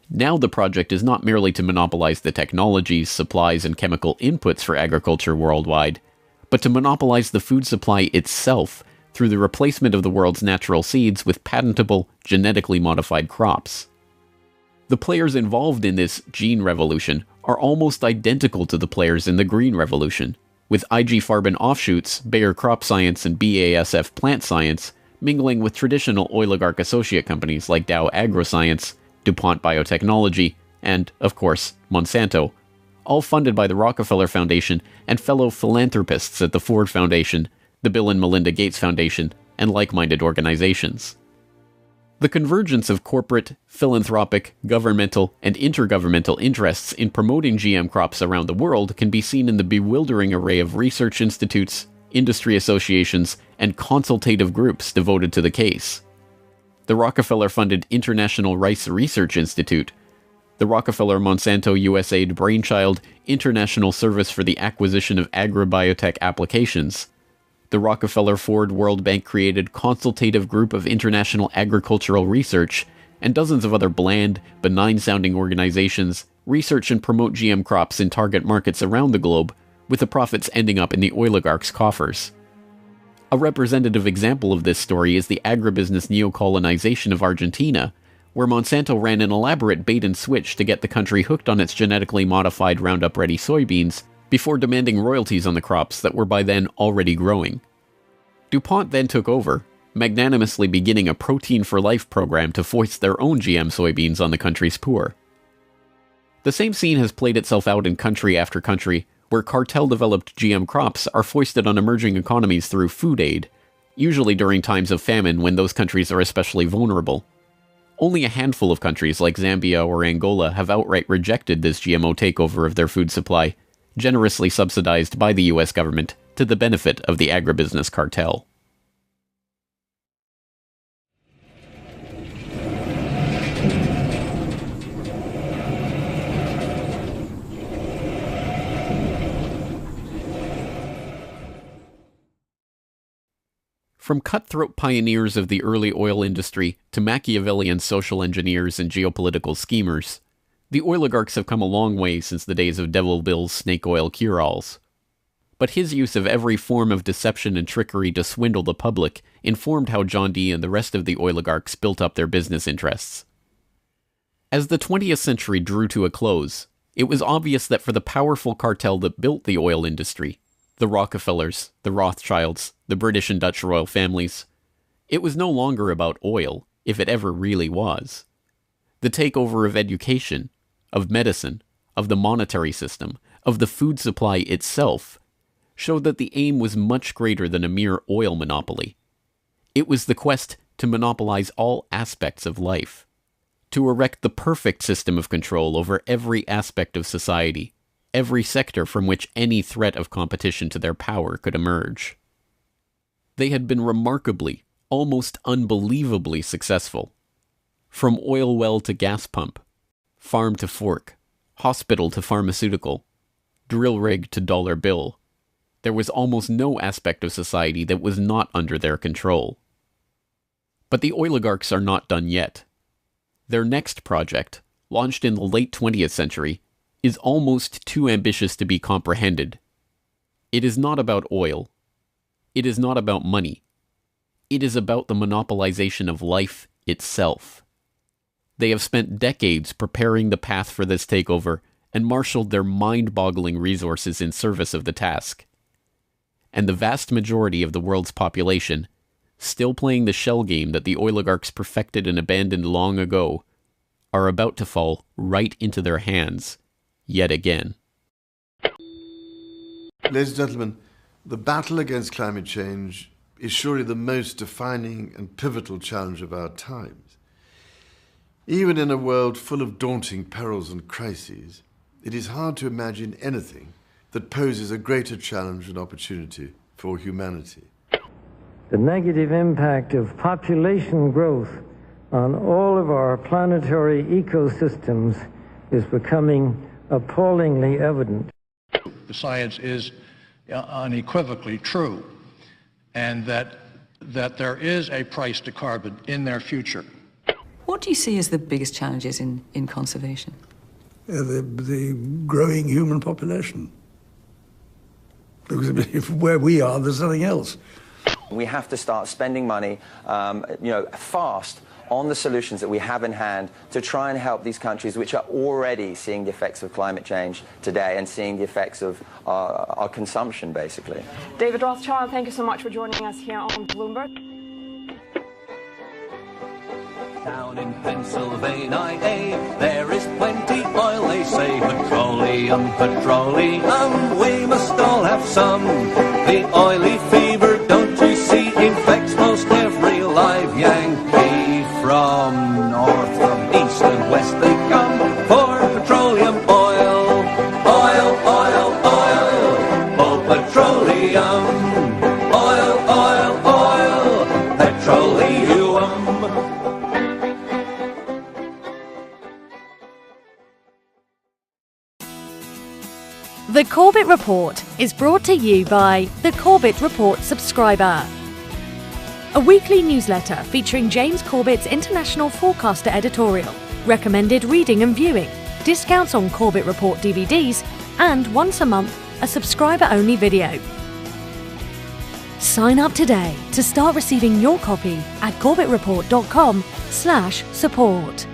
Now the project is not merely to monopolize the technologies, supplies, and chemical inputs for agriculture worldwide, but to monopolize the food supply itself through the replacement of the world's natural seeds with patentable, genetically modified crops. The players involved in this Gene Revolution are almost identical to the players in the Green Revolution, with IG Farben offshoots, Bayer Crop Science and BASF Plant Science, mingling with traditional oligarch associate companies like Dow AgroScience, DuPont Biotechnology, and, of course, Monsanto, all funded by the Rockefeller Foundation and fellow philanthropists at the Ford Foundation, the Bill and Melinda Gates Foundation, and like-minded organizations. The convergence of corporate, philanthropic, governmental, and intergovernmental interests in promoting GM crops around the world can be seen in the bewildering array of research institutes, industry associations, and consultative groups devoted to the case. The Rockefeller-funded International Rice Research Institute, the Rockefeller-Monsanto USAID brainchild International Service for the Acquisition of Agribiotech Applications, the Rockefeller-Ford World Bank-created Consultative Group of International Agricultural Research, and dozens of other bland, benign-sounding organizations research and promote GM crops in target markets around the globe, with the profits ending up in the oligarchs' coffers. A representative example of this story is the agribusiness neocolonization of Argentina, where Monsanto ran an elaborate bait-and-switch to get the country hooked on its genetically modified Roundup-ready soybeans before demanding royalties on the crops that were by then already growing. DuPont then took over, magnanimously beginning a Protein for Life program to foist their own GM soybeans on the country's poor. The same scene has played itself out in country after country, where cartel-developed GM crops are foisted on emerging economies through food aid, usually during times of famine when those countries are especially vulnerable. Only a handful of countries like Zambia or Angola have outright rejected this GMO takeover of their food supply, generously subsidized by the US government to the benefit of the agribusiness cartel. From cutthroat pioneers of the early oil industry to Machiavellian social engineers and geopolitical schemers, the oligarchs have come a long way since the days of Devil Bill's snake oil cure-alls. But his use of every form of deception and trickery to swindle the public informed how John D. and the rest of the oligarchs built up their business interests. As the 20th century drew to a close, it was obvious that for the powerful cartel that built the oil industry, the Rockefellers, the Rothschilds, the British and Dutch royal families, it was no longer about oil, if it ever really was. The takeover of education, of medicine, of the monetary system, of the food supply itself, showed that the aim was much greater than a mere oil monopoly. It was the quest to monopolize all aspects of life, to erect the perfect system of control over every aspect of society, every sector from which any threat of competition to their power could emerge. They had been remarkably, almost unbelievably successful. From oil well to gas pump, farm to fork, hospital to pharmaceutical, drill rig to dollar bill, there was almost no aspect of society that was not under their control. But the oligarchs are not done yet. Their next project, launched in the late 20th century, is almost too ambitious to be comprehended. It is not about oil. It is not about money. It is about the monopolization of life itself. They have spent decades preparing the path for this takeover and marshaled their mind-boggling resources in service of the task. And the vast majority of the world's population, still playing the shell game that the oligarchs perfected and abandoned long ago, are about to fall right into their hands yet again. Ladies and gentlemen, the battle against climate change is surely the most defining and pivotal challenge of our times. Even in a world full of daunting perils and crises, it is hard to imagine anything that poses a greater challenge and opportunity for humanity. The negative impact of population growth on all of our planetary ecosystems is becoming appallingly evident. The science is unequivocally true, and that there is a price to carbon in their future. What do you see as the biggest challenges in conservation? The growing human population. Because if where we are, there's nothing else. We have to start spending money, fast on the solutions that we have in hand to try and help these countries which are already seeing the effects of climate change today and seeing the effects of our consumption, basically. David Rothschild, thank you so much for joining us here on Bloomberg. Down in Pennsylvania, there is plenty oil, they say. Petroleum, petroleum, we must all have some. The oily fever, don't you see, infects most every live Yankee. From north, from east and west they come for petroleum oil. Oil, oil, oil, oh petroleum. Oil, oil, oil, petroleum. The Corbett Report is brought to you by the Corbett Report subscriber, a weekly newsletter featuring James Corbett's International Forecaster editorial, recommended reading and viewing, discounts on Corbett Report DVDs, and once a month, a subscriber-only video. Sign up today to start receiving your copy at corbettreport.com/support.